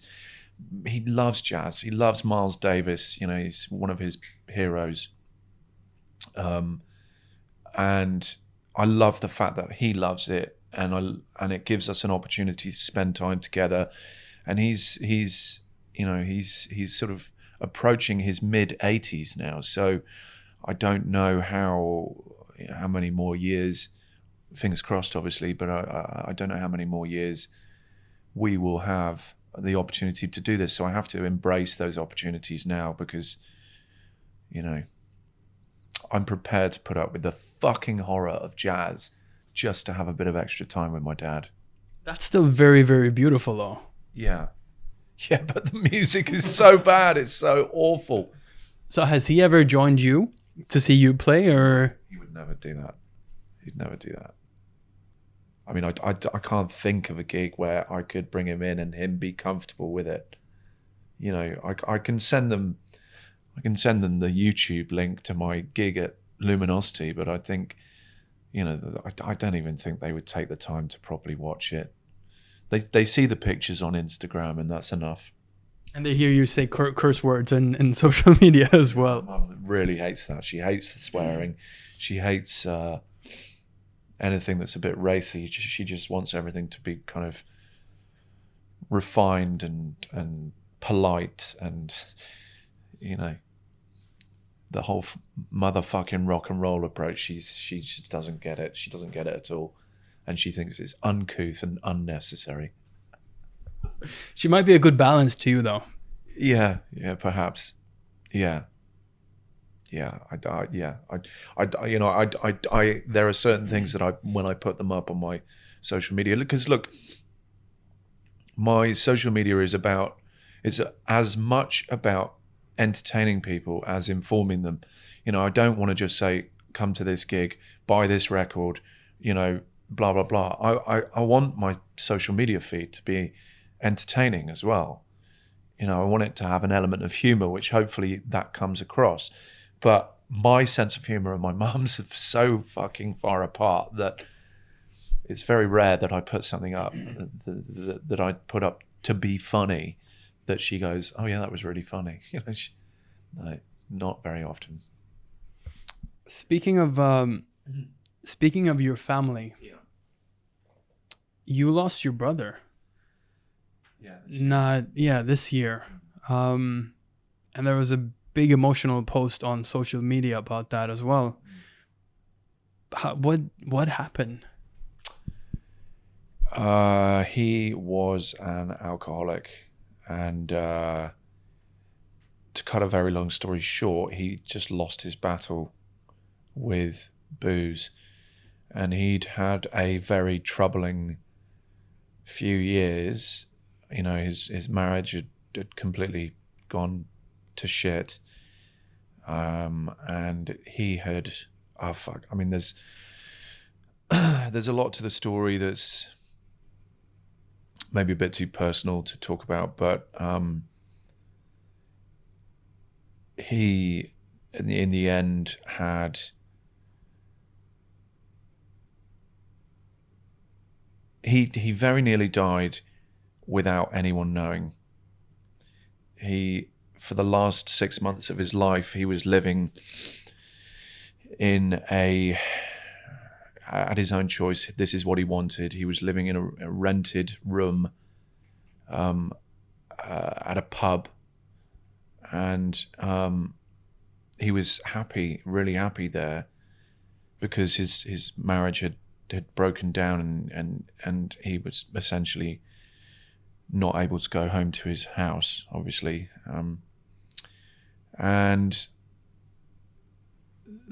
S2: loves jazz. He loves Miles Davis. You know, he's one of his heroes. And I love the fact that he loves it, and it gives us an opportunity to spend time together. And he's sort of approaching his mid-80s now, so I don't know how many more years. Fingers crossed, obviously, but I don't know how many more years we will have the opportunity to do this. So I have to embrace those opportunities now, because, you know, I'm prepared to put up with the fucking horror of jazz just to have a bit of extra time with my dad.
S1: That's still very, very beautiful, though.
S2: Yeah. Yeah, but the music is so bad. It's so awful.
S1: So has he ever joined you to see you play, or?
S2: He would never do that. He'd never do that. I mean, I can't think of a gig where I could bring him in and him be comfortable with it. You know, I can send them the YouTube link to my gig at Luminosity, but I think, you know, I don't even think they would take the time to properly watch it. They see the pictures on Instagram, and that's enough.
S1: And they hear you say curse words in social media as well.
S2: My mum really hates that. She hates the swearing. She hates anything that's a bit racy. She just wants everything to be kind of refined and polite, and, you know, the whole motherfucking rock and roll approach. She just doesn't get it. She doesn't get it at all, and she thinks it's uncouth and unnecessary.
S1: She might be a good balance to you, though.
S2: Yeah, perhaps. Yeah. There are certain things that when I put them up on my social media, because look, my social media is as much about entertaining people as informing them. You know, I don't want to just say, come to this gig, buy this record, you know, blah, blah, blah. I want my social media feed to be entertaining as well. You know, I want it to have an element of humor, which hopefully that comes across. But my sense of humor and my mum's are so fucking far apart that it's very rare that I put something up that I put up to be funny that she goes, oh yeah, that was really funny. You know, no, not very often.
S1: Speaking of your family, you lost your brother. This year. And there was a big emotional post on social media about that as well. What happened?
S2: He was an alcoholic, and to cut a very long story short, he just lost his battle with booze, and he'd had a very troubling few years. You know, his marriage had completely gone to shit, and he had, I mean, there's a lot to the story that's maybe a bit too personal to talk about, but he, in the end, he very nearly died without anyone knowing. For the last 6 months of his life, he was living in a at his own choice, this is what he wanted. He was living in a rented room at a pub, and he was happy, really happy there, because his marriage had broken down, and he was essentially not able to go home to his house, obviously, and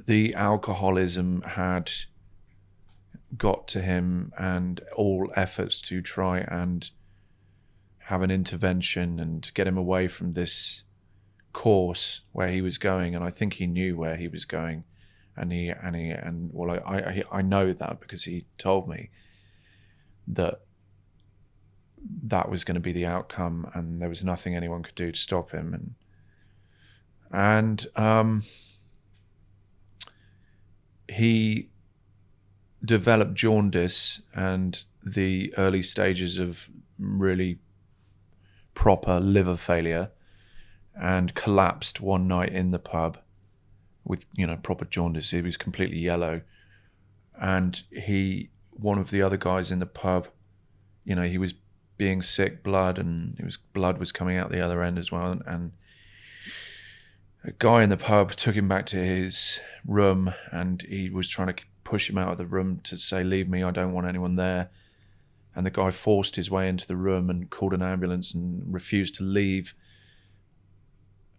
S2: the alcoholism had got to him, and all efforts to try and have an intervention and get him away from this course where he was going, and I think he knew where he was going, and well, I know that because he told me that was going to be the outcome, and there was nothing anyone could do to stop him, and he developed jaundice and the early stages of really proper liver failure, and collapsed one night in the pub with, proper jaundice. He was completely yellow, and one of the other guys in the pub, he was being sick blood, and blood was coming out the other end as well, and a guy in the pub took him back to his room, and he was trying to push him out of the room to say, leave me, I don't want anyone there. And the guy forced his way into the room and called an ambulance and refused to leave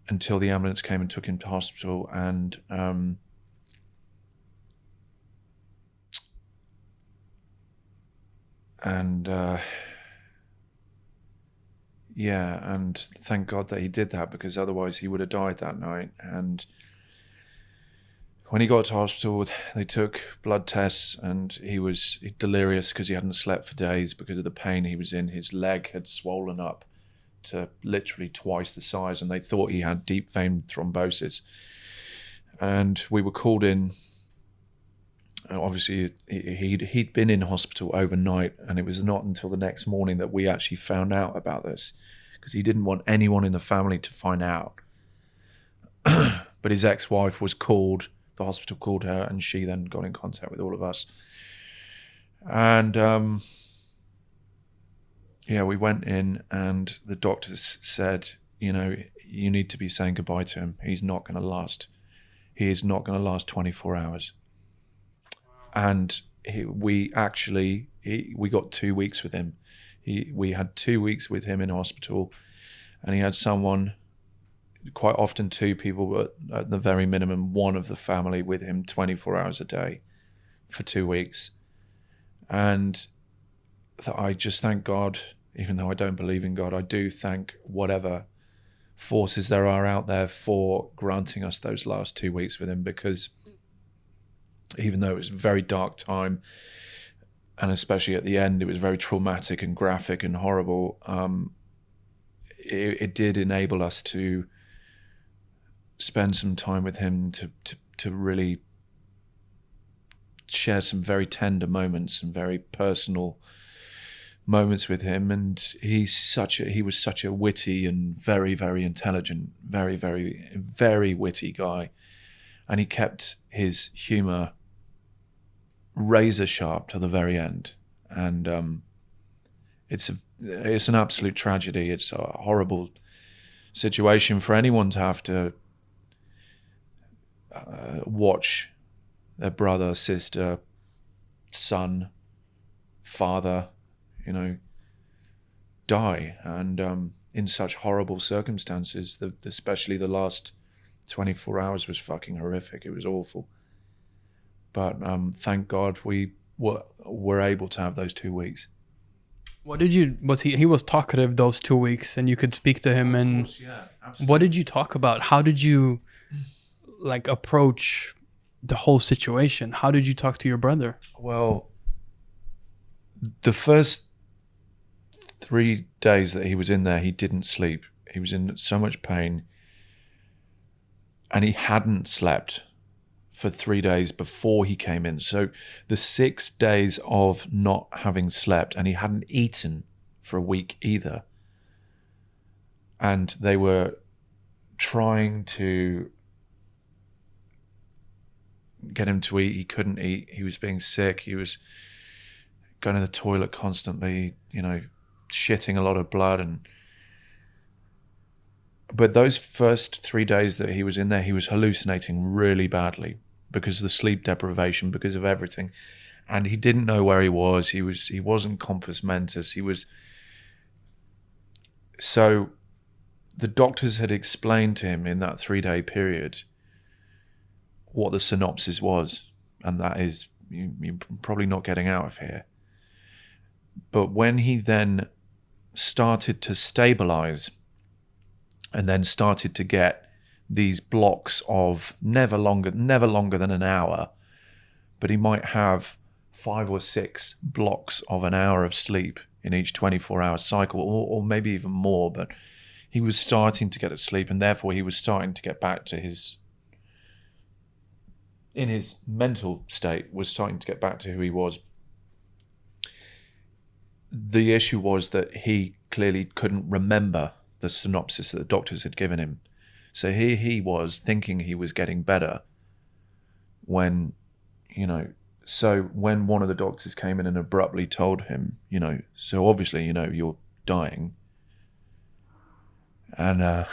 S2: until the ambulance came and took him to hospital. And thank God that he did that, because otherwise he would have died that night. And when he got to hospital, they took blood tests, and he was delirious because he hadn't slept for days because of the pain he was in. His leg had swollen up to literally twice the size, and they thought he had deep vein thrombosis. And we were called in. Obviously, he'd been in hospital overnight, and it was not until the next morning that we actually found out about this, because he didn't want anyone in the family to find out. But his ex-wife was called. The hospital called her, and she then got in contact with all of us. And we went in, and the doctors said, you need to be saying goodbye to him. He's not going to last. He is not going to last 24 hours. And we got 2 weeks with him. We had 2 weeks with him in hospital, and he had someone, quite often 2 people, but at the very minimum 1 of the family with him 24 hours a day for 2 weeks. And I just thank God, even though I don't believe in God, I do thank whatever forces there are out there for granting us those last 2 weeks with him, because even though it was a very dark time, and especially at the end, it was very traumatic and graphic and horrible, it did enable us to spend some time with him, to really share some very tender moments and very personal moments with him. And he was such a witty and very, very intelligent, very, very, very witty guy, and he kept his humor razor sharp to the very end. And it's an absolute tragedy. It's a horrible situation for anyone to have to watch their brother, sister, son, father, die, and in such horrible circumstances. Especially the last 24 hours was fucking horrific. It was awful. But thank God we were able to have those 2 weeks.
S1: He was talkative those 2 weeks, and you could speak to him, and
S2: Of course, yeah, absolutely.
S1: what did you talk about? How did you approach the whole situation? How did you talk to your brother?
S2: Well, the first 3 days that he was in there, he didn't sleep. He was in so much pain, and he hadn't slept for 3 days before he came in. So the 6 days of not having slept, and he hadn't eaten for a week either. And they were trying to get him to eat. He couldn't eat. He was being sick. He was going to the toilet constantly, shitting a lot of blood. But those first 3 days that he was in there, he was hallucinating really badly because of the sleep deprivation, because of everything. And he didn't know where he was. He wasn't compos mentis. So the doctors had explained to him in that 3-day period what the synopsis was. And that is, you're probably not getting out of here. But when he then started to stabilize and then started to get these blocks of never longer than an hour, but he might have 5 or 6 blocks of an hour of sleep in each 24-hour cycle, or maybe even more. But he was starting to get asleep, and therefore he was starting to get back to in his mental state, was starting to get back to who he was. The issue was that he clearly couldn't remember the synopsis that the doctors had given him. So here he was thinking he was getting better when, so when one of the doctors came in and abruptly told him, so obviously, you're dying. And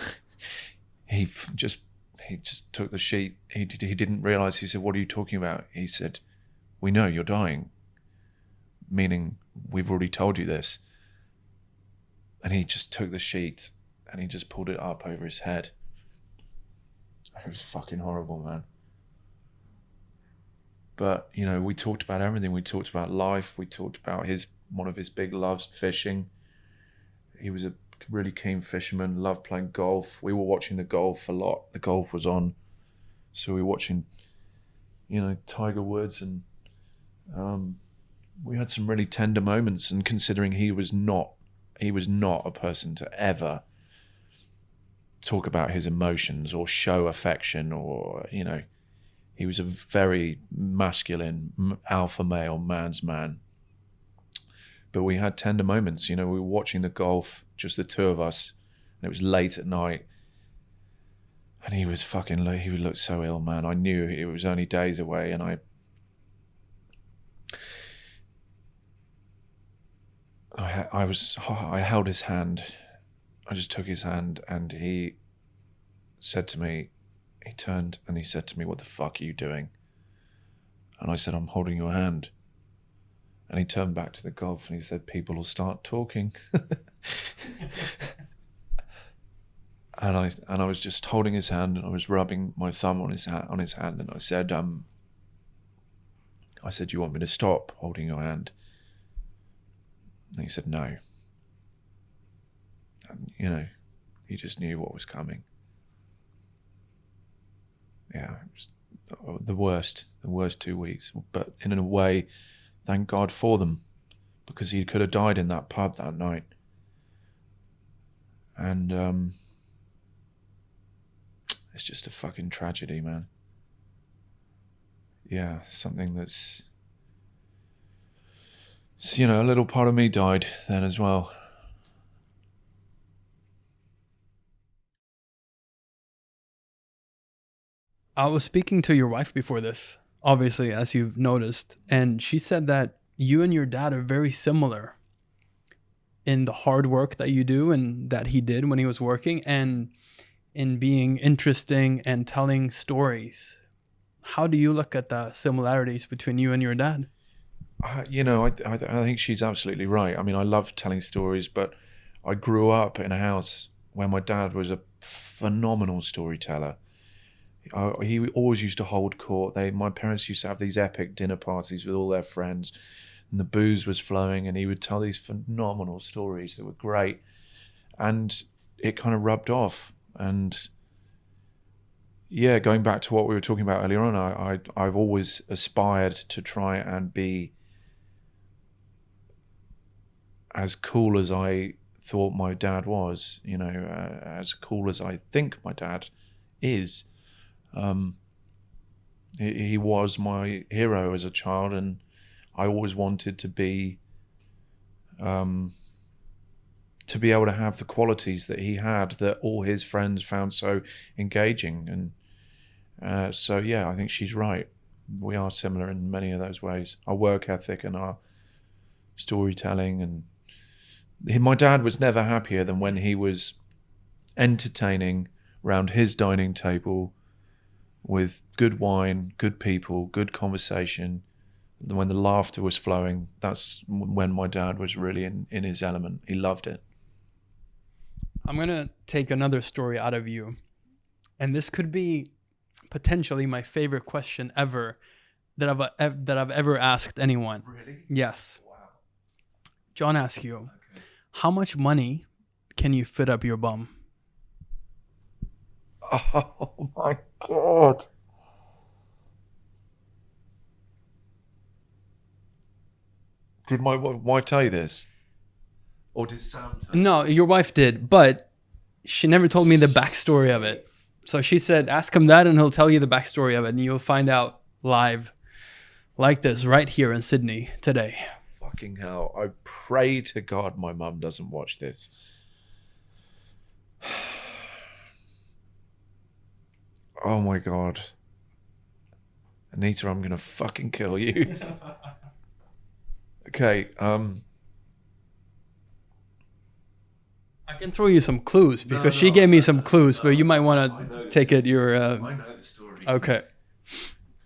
S2: he just took the sheet. He didn't realize. He said, "What are you talking about?" He said, "We know you're dying," meaning we've already told you this. And he just took the sheet and he just pulled it up over his head. It was fucking horrible, man. But, we talked about everything. We talked about life. We talked about one of his big loves, fishing. He was a really keen fisherman, loved playing golf. We were watching the golf a lot. The golf was on. So we were watching, Tiger Woods, and we had some really tender moments. And considering he was not a person to ever talk about his emotions or show affection, or, he was a very masculine, alpha male, man's man. But we had tender moments. We were watching the golf, just the two of us, and it was late at night. And he was he looked so ill, man. I knew it was only days away, and I held his hand. I just took his hand, and he said to me, he turned and he said to me, "What the fuck are you doing?" And I said, "I'm holding your hand." And he turned back to the golf and he said, "People will start talking." and I was just holding his hand, and I was rubbing my thumb on his hand, and I said, "You want me to stop holding your hand?" And he said, "No." And, he just knew what was coming. Yeah, it was the worst 2 weeks. But in a way, thank God for them, because he could have died in that pub that night. And it's just a fucking tragedy, man. Yeah, something that's... So, a little part of me died then as well.
S1: I was speaking to your wife before this, obviously, as you've noticed, and she said that you and your dad are very similar in the hard work that you do and that he did when he was working, and in being interesting and telling stories. How do you look at the similarities between you and your dad?
S2: I think she's absolutely right. I mean, I love telling stories, but I grew up in a house where my dad was a phenomenal storyteller. He always used to hold court. My parents used to have these epic dinner parties with all their friends, and the booze was flowing, and he would tell these phenomenal stories that were great, and it kind of rubbed off. And yeah, going back to what we were talking about earlier on, I've always aspired to try and be as cool as I thought my dad was, as cool as I think my dad is. He was my hero as a child, and I always wanted to be able to have the qualities that he had, that all his friends found so engaging. And so yeah, I think she's right. we are similar in many of those ways. Our work ethic and our storytelling. And my dad was never happier than when he was entertaining around his dining table with good wine, good people, good conversation. When the laughter was flowing, that's when my dad was really in his element. He loved it.
S1: I'm going to take another story out of you. And this could be potentially my favorite question ever that I've ever asked anyone.
S2: Really?
S1: Yes.
S2: Wow.
S1: John Askew,
S2: Okay.
S1: how much money can you fit up your bum?
S2: Oh my God. Did my wife tell you this? Or did Sam tell you?
S1: No, your wife did, but she never told me the backstory of it. So she said, ask him that and he'll tell you the backstory of it, and you'll find out live like this right here in Sydney today.
S2: Fucking hell. I pray to God my mum doesn't watch this. Oh my God. Anita, I'm going to fucking kill you. Okay,
S1: I can throw you some clues because she gave me some clues, but you might want to take it your...
S2: I know the story.
S1: Okay.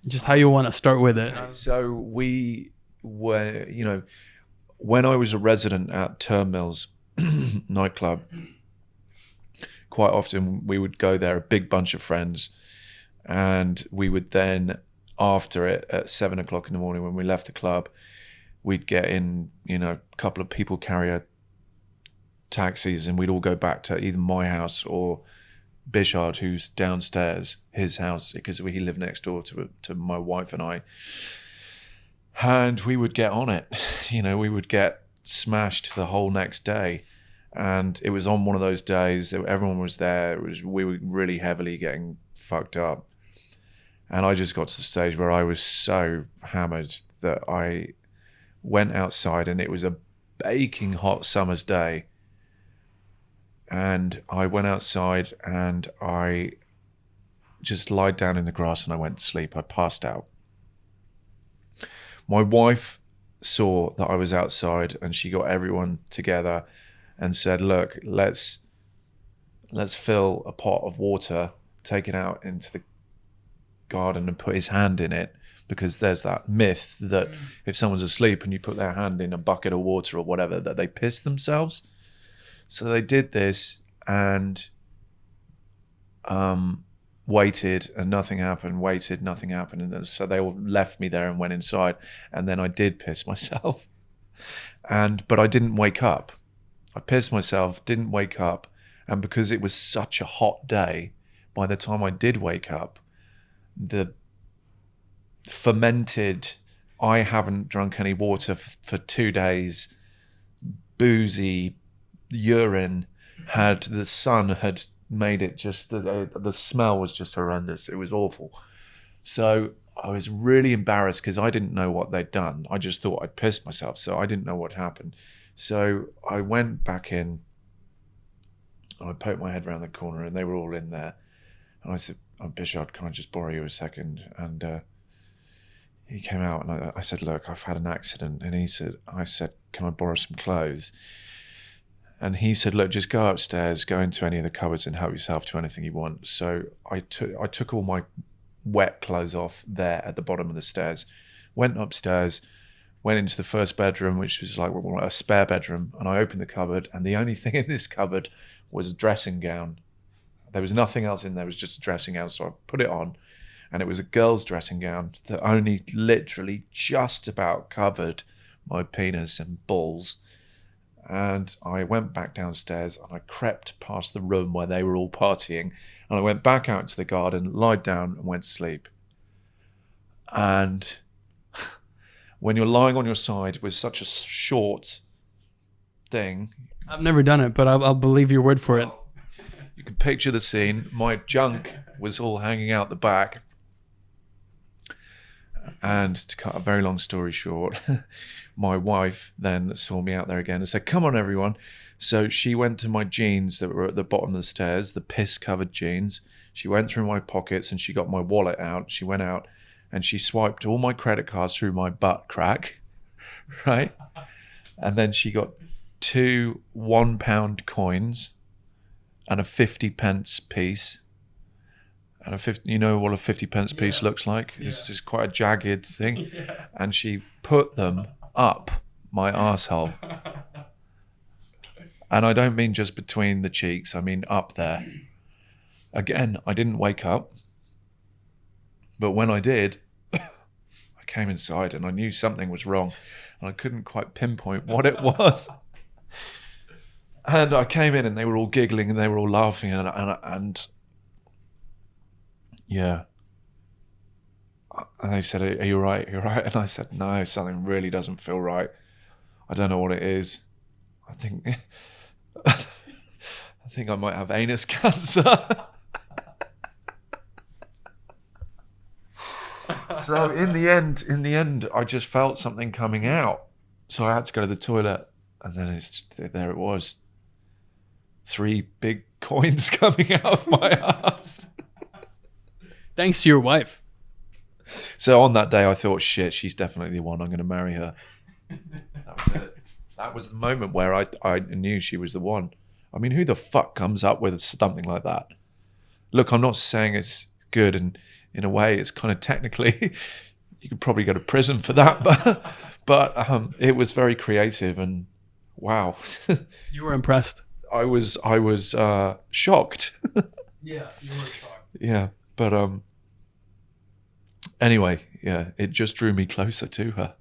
S1: Just how you want to start with it.
S2: So we were, when I was a resident at Turnmills nightclub, quite often we would go there, a big bunch of friends, and we would then, after it, at 7 o'clock in the morning when we left the club, we'd get in, a couple of people carrier taxis, and we'd all go back to either my house or Bishard, who's downstairs, his house, because he lived next door to my wife and I. And we would get on it. We would get smashed the whole next day. And it was on one of those days that everyone was there. We were really heavily getting fucked up. And I just got to the stage where I was so hammered that I went outside, and it was a baking hot summer's day. And I went outside and I just lied down in the grass and I went to sleep. I passed out. My wife saw that I was outside, and she got everyone together and said, look, let's fill a pot of water, take it out into the garden and put his hand in it, because there's that myth that if someone's asleep and you put their hand in a bucket of water or whatever, that they piss themselves. So they did this and waited, and nothing happened, waited, nothing happened. And so they all left me there and went inside. And then I did piss myself. But I didn't wake up. I pissed myself, didn't wake up. And because it was such a hot day, by the time I did wake up, the fermented, I haven't drunk any water for 2 days, boozy urine the sun had made it just, the smell was just horrendous. It was awful. So I was really embarrassed because I didn't know what they'd done. I just thought I'd pissed myself, so I didn't know what happened. So I went back in, and I poked my head around the corner, and they were all in there. And I said, Bishard, can I just borrow you a second? And he came out, and I said, look, I've had an accident. And I said, can I borrow some clothes? And he said, look, just go upstairs, go into any of the cupboards and help yourself to anything you want. So I took all my wet clothes off there at the bottom of the stairs, went upstairs, went into the first bedroom, which was like a spare bedroom, and I opened the cupboard, and the only thing in this cupboard was a dressing gown. There was nothing else in there, it was just a dressing gown, so I put it on, and it was a girl's dressing gown that only literally just about covered my penis and balls. And I went back downstairs, and I crept past the room where they were all partying, and I went back out to the garden, lied down, and went to sleep. And when you're lying on your side with such a short thing...
S1: I've never done it, but I'll believe your word for it.
S2: You can picture the scene. My junk was all hanging out the back. And to cut a very long story short, my wife then saw me out there again and said, come on, everyone. So she went to my jeans that were at the bottom of the stairs, the piss-covered jeans. She went through my pockets and she got my wallet out. She went out and she swiped all my credit cards through my butt crack, right? And then she got 2 £1 coins and a 50p piece. And you know what a 50p piece looks like? It's just quite a jagged thing. And she put them up my arsehole. And I don't mean just between the cheeks, I mean up there. Again, I didn't wake up. But when I did, I came inside and I knew something was wrong. And I couldn't quite pinpoint what it was. And I came in and they were all giggling and they were all laughing. And yeah. And they said, are you right? Are you right? And I said, no, something really doesn't feel right. I don't know what it is. I think I might have anus cancer. So in the end, I just felt something coming out. So I had to go to the toilet, and then there it was. 3 big coins coming out of my ass.
S1: Thanks to your wife.
S2: So on that day, I thought, shit, she's definitely the one. I'm going to marry her. That was it. That was the moment where I knew she was the one. I mean, who the fuck comes up with something like that? Look, I'm not saying it's good, and in a way, it's kind of technically, you could probably go to prison for that, but it was very creative, and wow.
S1: You were impressed.
S2: I was shocked.
S1: Yeah, you were shocked.
S2: Yeah, but anyway, yeah, it just drew me closer to her.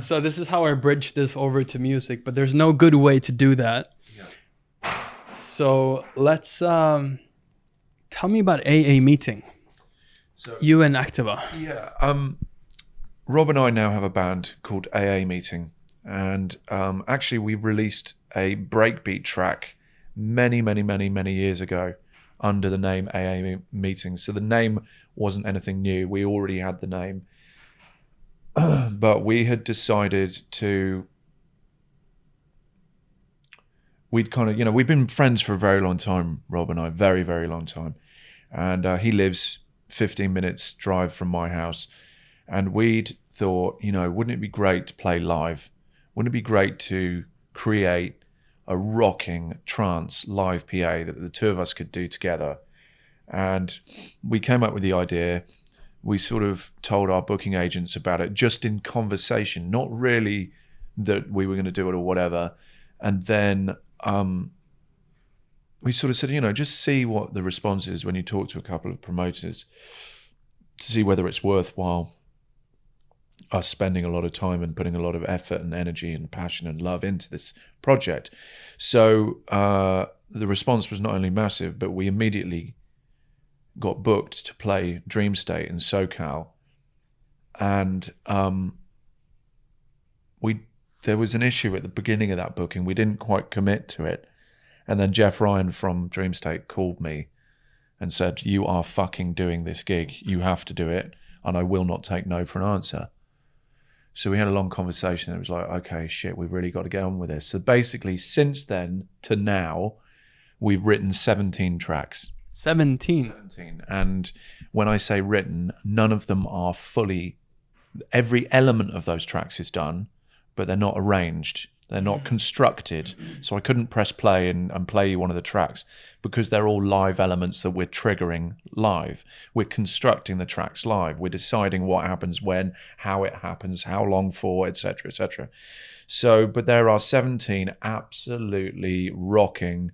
S1: So this is how I bridge this over to music, but there's no good way to do that. Yeah. So let's tell me about AA meeting. So you and Activa.
S2: Yeah. Rob and I now have a band called AA Meeting, and actually we released a breakbeat track many years ago under the name AA Meeting. So the name wasn't anything new. We already had the name. But we had decided we'd kind of, we've been friends for a very long time, Rob and I, very, very long time. And he lives 15 minutes drive from my house. And we'd thought, wouldn't it be great to play live? Wouldn't it be great to create a rocking trance live PA that the two of us could do together? And we came up with the idea. We sort of told our booking agents about it just in conversation, not really that we were going to do it or whatever. And then we sort of said, just see what the response is when you talk to a couple of promoters to see whether it's worthwhile us spending a lot of time and putting a lot of effort and energy and passion and love into this project. So the response was not only massive, but we immediately got booked to play Dream State in SoCal, and there was an issue at the beginning of that booking. We didn't quite commit to it, and then Jeff Ryan from Dream State called me and said, "You are fucking doing this gig. You have to do it, and I will not take no for an answer." So we had a long conversation. It was like, okay, shit, we've really got to get on with this. So basically, since then to now, we've written 17 tracks.
S1: 17.
S2: And when I say written, none of them are fully, every element of those tracks is done, but they're not arranged. They're not constructed. So I couldn't press play and play you one of the tracks because they're all live elements that we're triggering live. We're constructing the tracks live. We're deciding what happens when, how it happens, how long for, etc., etc. So, but there are 17 absolutely rocking,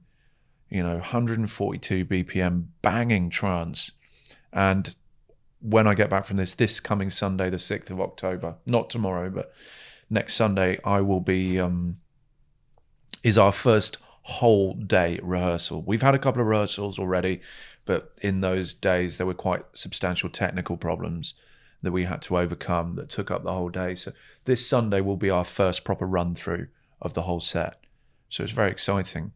S2: 142 BPM banging trance. And when I get back from this coming Sunday, the 6th of October, not tomorrow, but next Sunday, I will be, is our first whole day rehearsal. We've had a couple of rehearsals already, but in those days, there were quite substantial technical problems that we had to overcome that took up the whole day. So this Sunday will be our first proper run through of the whole set. So it's very exciting.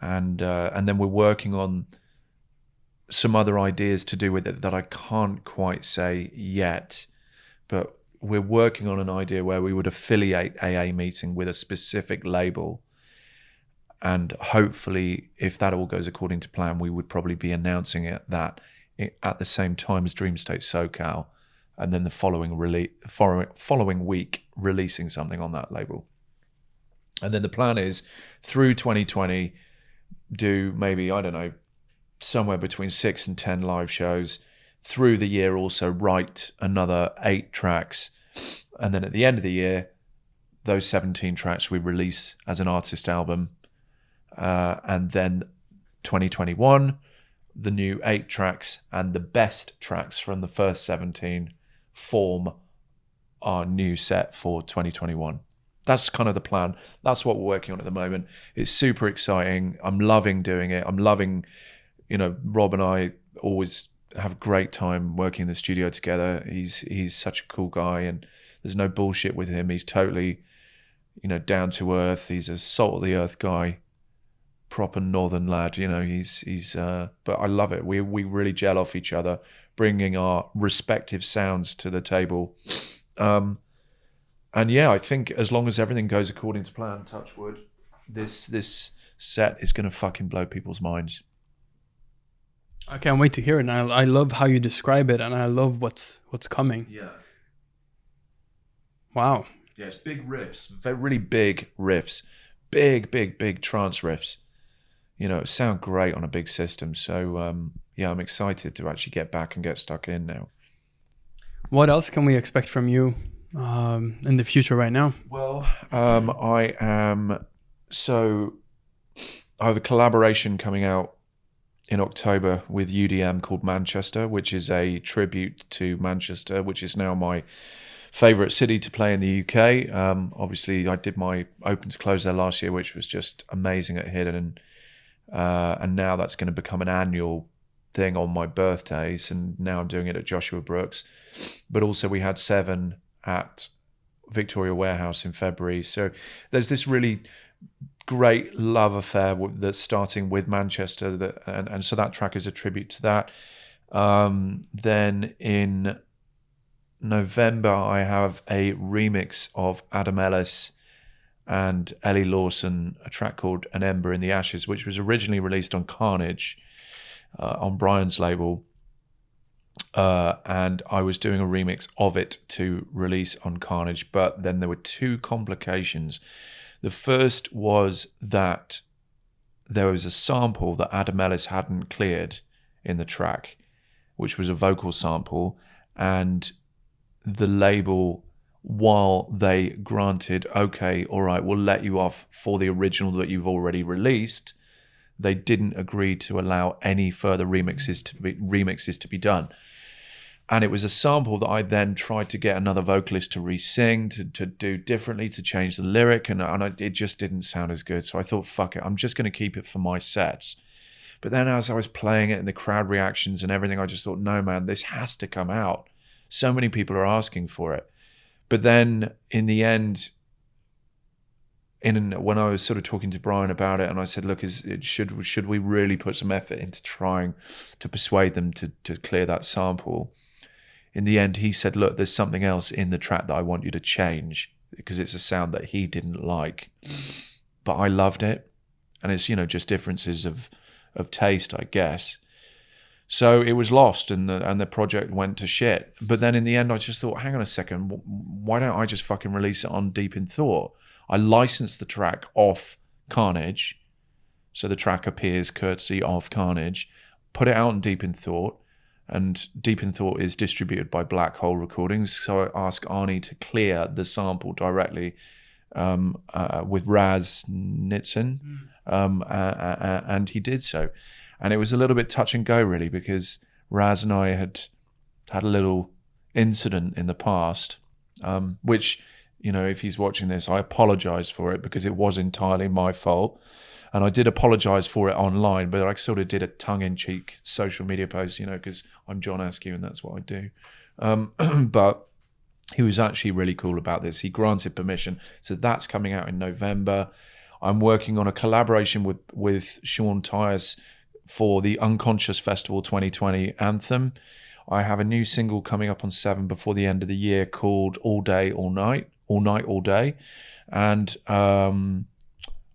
S2: And then we're working on some other ideas to do with it that I can't quite say yet, but we're working on an idea where we would affiliate AA Meeting with a specific label, and hopefully, if that all goes according to plan, we would probably be announcing that at the same time as Dream State SoCal, and then the following week releasing something on that label. And then the plan is through 2020, do maybe, I don't know, somewhere between 6 and 10 live shows. Through the year also write another 8 tracks. And then at the end of the year, those 17 tracks we release as an artist album. And then 2021, the new 8 tracks and the best tracks from the first 17 form our new set for 2021. That's kind of the plan. That's what we're working on at the moment. It's super exciting. I'm loving doing it. I'm loving, Rob and I always have a great time working in the studio together. He's such a cool guy, and there's no bullshit with him. He's totally, down to earth. He's a salt of the earth guy, proper northern lad. But I love it. We really gel off each other, bringing our respective sounds to the table. And yeah, I think as long as everything goes according to plan, touch wood, this set is going to fucking blow people's minds.
S1: I can't wait to hear it. And I love how you describe it, and I love what's coming.
S2: Yeah.
S1: Wow.
S2: Yeah, it's big riffs, really big riffs, big trance riffs. It sound great on a big system. So yeah, I'm excited to actually get back and get stuck in now.
S1: What else can we expect from you in the future right now?
S2: Well, I have a collaboration coming out in October with UDM called Manchester, which is a tribute to Manchester, which is now my favourite city to play in the UK. Obviously, I did my open to close there last year, which was just amazing at Hidden, and now that's going to become an annual thing on my birthdays, and now I'm doing it at Joshua Brooks. But also we had 7 at Victoria Warehouse in February. So there's this really great love affair that's starting with Manchester, and so that track is a tribute to that. Then in November I have a remix of Adam Ellis and Ellie Lawson, a track called An Ember in the Ashes, which was originally released on Carnage, on Brian's label, and I was doing a remix of it to release on Carnage, but then there were 2 complications. The first was that there was a sample that Adam Ellis hadn't cleared in the track, which was a vocal sample, and the label, while they granted, okay, all right, we'll let you off for the original that you've already released, they didn't agree to allow any further remixes to be done. And it was a sample that I then tried to get another vocalist to re-sing, to do differently, to change the lyric, and it just didn't sound as good. So I thought, fuck it, I'm just going to keep it for my sets. But then as I was playing it and the crowd reactions and everything, I just thought, no, man, this has to come out. So many people are asking for it. But then in the end, when I was sort of talking to Brian about it, and I said, look, should we really put some effort into trying to persuade them to clear that sample? In the end, he said, look, there's something else in the track that I want you to change, because it's a sound that he didn't like. But I loved it. And it's, just differences of taste, I guess. So it was lost, and the project went to shit. But then in the end, I just thought, hang on a second, why don't I just fucking release it on Deep in Thought? I licensed the track off Carnage, so the track appears courtesy of Carnage, put it out on Deep in Thought, and Deep in Thought is distributed by Black Hole Recordings, so I asked Arnie to clear the sample directly with Raz Nitzan, and he did so. And it was a little bit touch and go, really, because Raz and I had a little incident in the past, which, if he's watching this, I apologize for it, because it was entirely my fault. And I did apologize for it online, but I sort of did a tongue-in-cheek social media post, because I'm John Askew and that's what I do. But he was actually really cool about this. He granted permission. So that's coming out in November. I'm working on a collaboration with Sean Tyas for the Unconscious Festival 2020 anthem. I have a new single coming up on 7 before the end of the year called All Day, All Night, All Night, All Day. And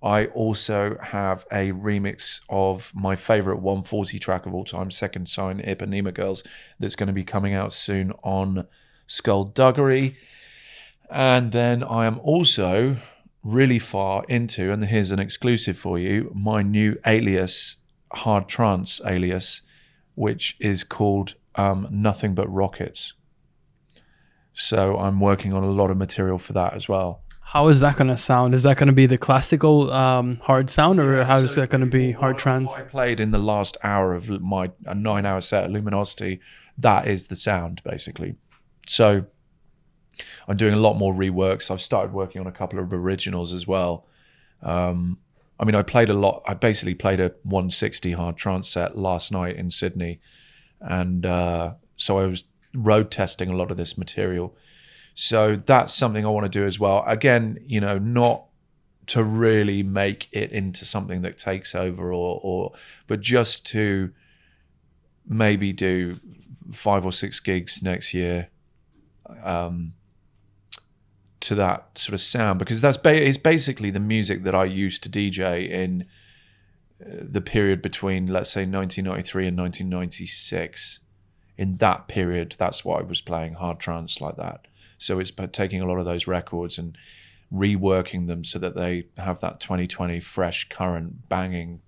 S2: I also have a remix of my favorite 140 track of all time, Second Sign, Ipanema Girls, that's going to be coming out soon on Skullduggery. And then I am also really far into, and here's an exclusive for you, my new alias, hard trance alias, which is called Nothing But Rockets. So I'm working on a lot of material for that as well.
S1: How is that going to sound? Is that going to be the classical hard sound, or how is that going to be hard trance?
S2: What I played in the last hour of my 9-hour set at Luminosity, that is the sound, basically. So I'm doing a lot more reworks. I've started working on a couple of originals as well. I mean, I played a lot. I basically played a 160 hard trance set last night in Sydney. And so I was road testing a lot of this material. So that's something I want to do as well. Again, you know, not to really make it into something that takes over but just to maybe do 5 or 6 gigs next year to that sort of sound, because it's basically the music that I used to DJ in the period between, let's say, 1993 and 1996. In that period, that's what I was playing, hard trance like that. So it's taking a lot of those records and reworking them so that they have that 2020 fresh, current, banging,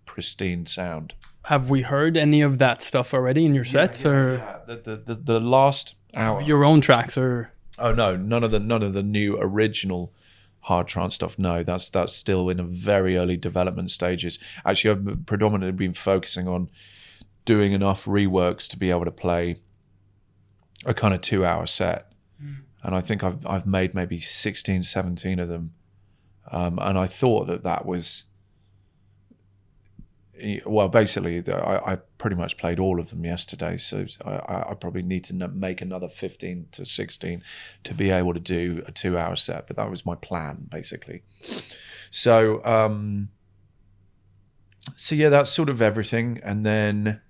S2: pristine sound.
S1: Have we heard any of that stuff already in your sets, or
S2: the last hour?
S1: Your own tracks, or?
S2: Oh no, none of the new original hard trance stuff. No, that's still in a very early development stages. Actually, I've predominantly been focusing on doing enough reworks to be able to play a kind of 2-hour set. And I think I've made maybe 16, 17 of them. And I thought that was, well, basically, I pretty much played all of them yesterday. So I probably need to make another 15 to 16 to be able to do a 2-hour set. But that was my plan, basically. So, yeah, that's sort of everything. And then,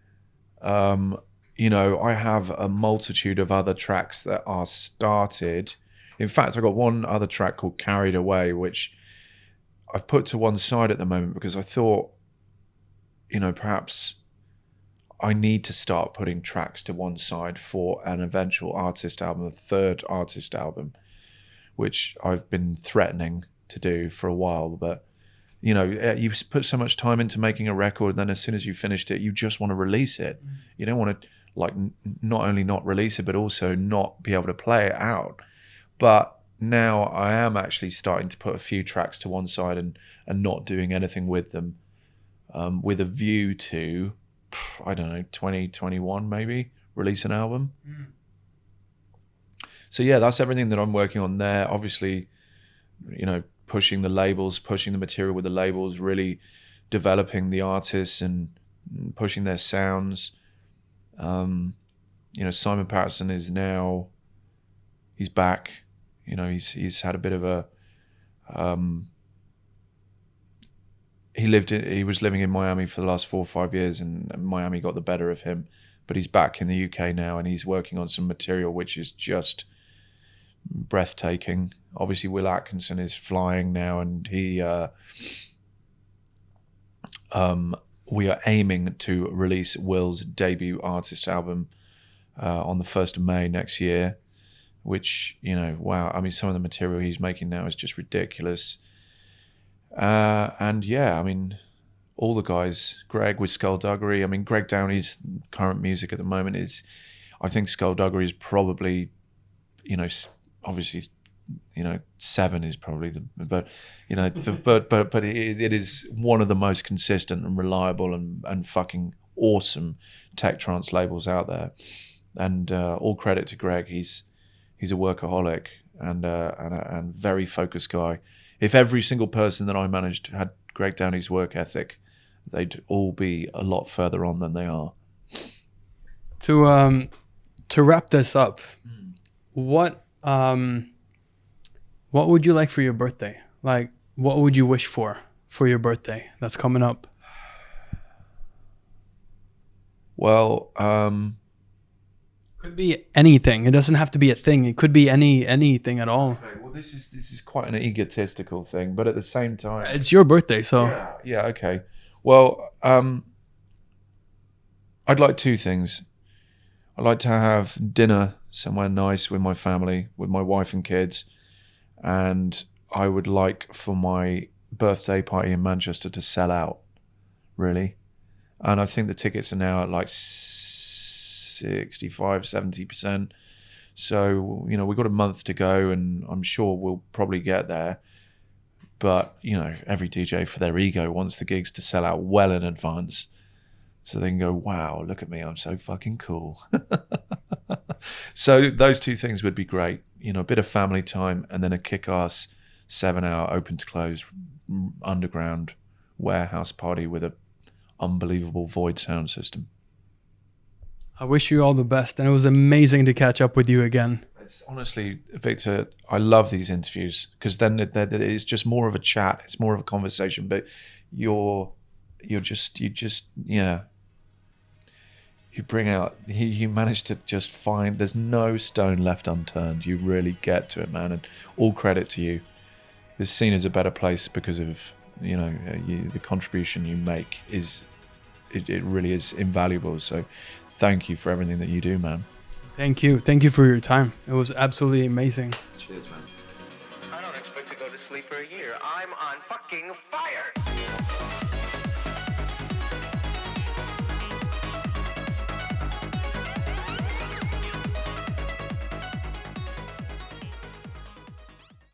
S2: you know, I have a multitude of other tracks that are started. In fact, I've got one other track called Carried Away, which I've put to one side at the moment because I thought, you know, perhaps I need to start putting tracks to one side for an eventual artist album, a third artist album, which I've been threatening to do for a while. But, you know, you put so much time into making a record, then as soon as you finished it, you just want to release it. You don't want to, like, not only not release it, but also not be able to play it out. But now I am actually starting to put a few tracks to one side and not doing anything with them, with a view to, I don't know, 2021 maybe, release an album. So yeah, that's everything that I'm working on there. Obviously, you know, pushing the labels, pushing the material with the labels, really developing the artists and pushing their sounds. You know, Simon Patterson is now, he's back. You know, he's had a bit of a, he was living in Miami for the last 4 or 5 years, and Miami got the better of him. But he's back in the UK now, and he's working on some material which is just breathtaking. Obviously, Will Atkinson is flying now, and he, we are aiming to release Will's debut artist album on the 1st of May next year, which, you know, wow. I mean, some of the material he's making now is just ridiculous. And yeah, I mean, all the guys, Greg with Skullduggery. I mean, Greg Downey's current music at the moment is, I think Skullduggery is probably, you know, obviously, you know, 7 is probably but you know, but it is one of the most consistent and reliable and fucking awesome tech trance labels out there. And all credit to Greg. He's a workaholic and very focused guy. If every single person that I managed had Greg Downey's work ethic, they'd all be a lot further on than they are.
S1: To wrap this up, what would you like for your birthday? Like, what would you wish for your birthday that's coming up?
S2: Well,
S1: Could be anything. It doesn't have to be a thing. It could be anything at all.
S2: Okay, well, this is quite an egotistical thing, but at the same time,
S1: It's your birthday, so
S2: yeah, okay. Well, I'd like two things. I'd like to have dinner somewhere nice with my family, with my wife and kids, and I would like for my birthday party in Manchester to sell out, really. And I think the tickets are now at like 65, 70%. So, you know, we've got a month to go, and I'm sure we'll probably get there. But, you know, every DJ for their ego wants the gigs to sell out well in advance, so they can go, wow, look at me, I'm so fucking cool. So those two things would be great. You know, a bit of family time and then a kick-ass 7-hour open to close underground warehouse party with a unbelievable void sound system.
S1: I wish you all the best, and it was amazing to catch up with you again.
S2: It's honestly, Victor, I love these interviews because then it's just more of a chat. It's more of a conversation, but you bring out, you manage to just find, there's no stone left unturned. You really get to it, man, and all credit to you. This scene is a better place because of, you know, the contribution you make it really is invaluable. So thank you for everything that you do, man.
S1: Thank you for your time. It was absolutely amazing.
S2: Cheers, man.
S3: I don't expect to go to sleep for a year. I'm on fucking fire.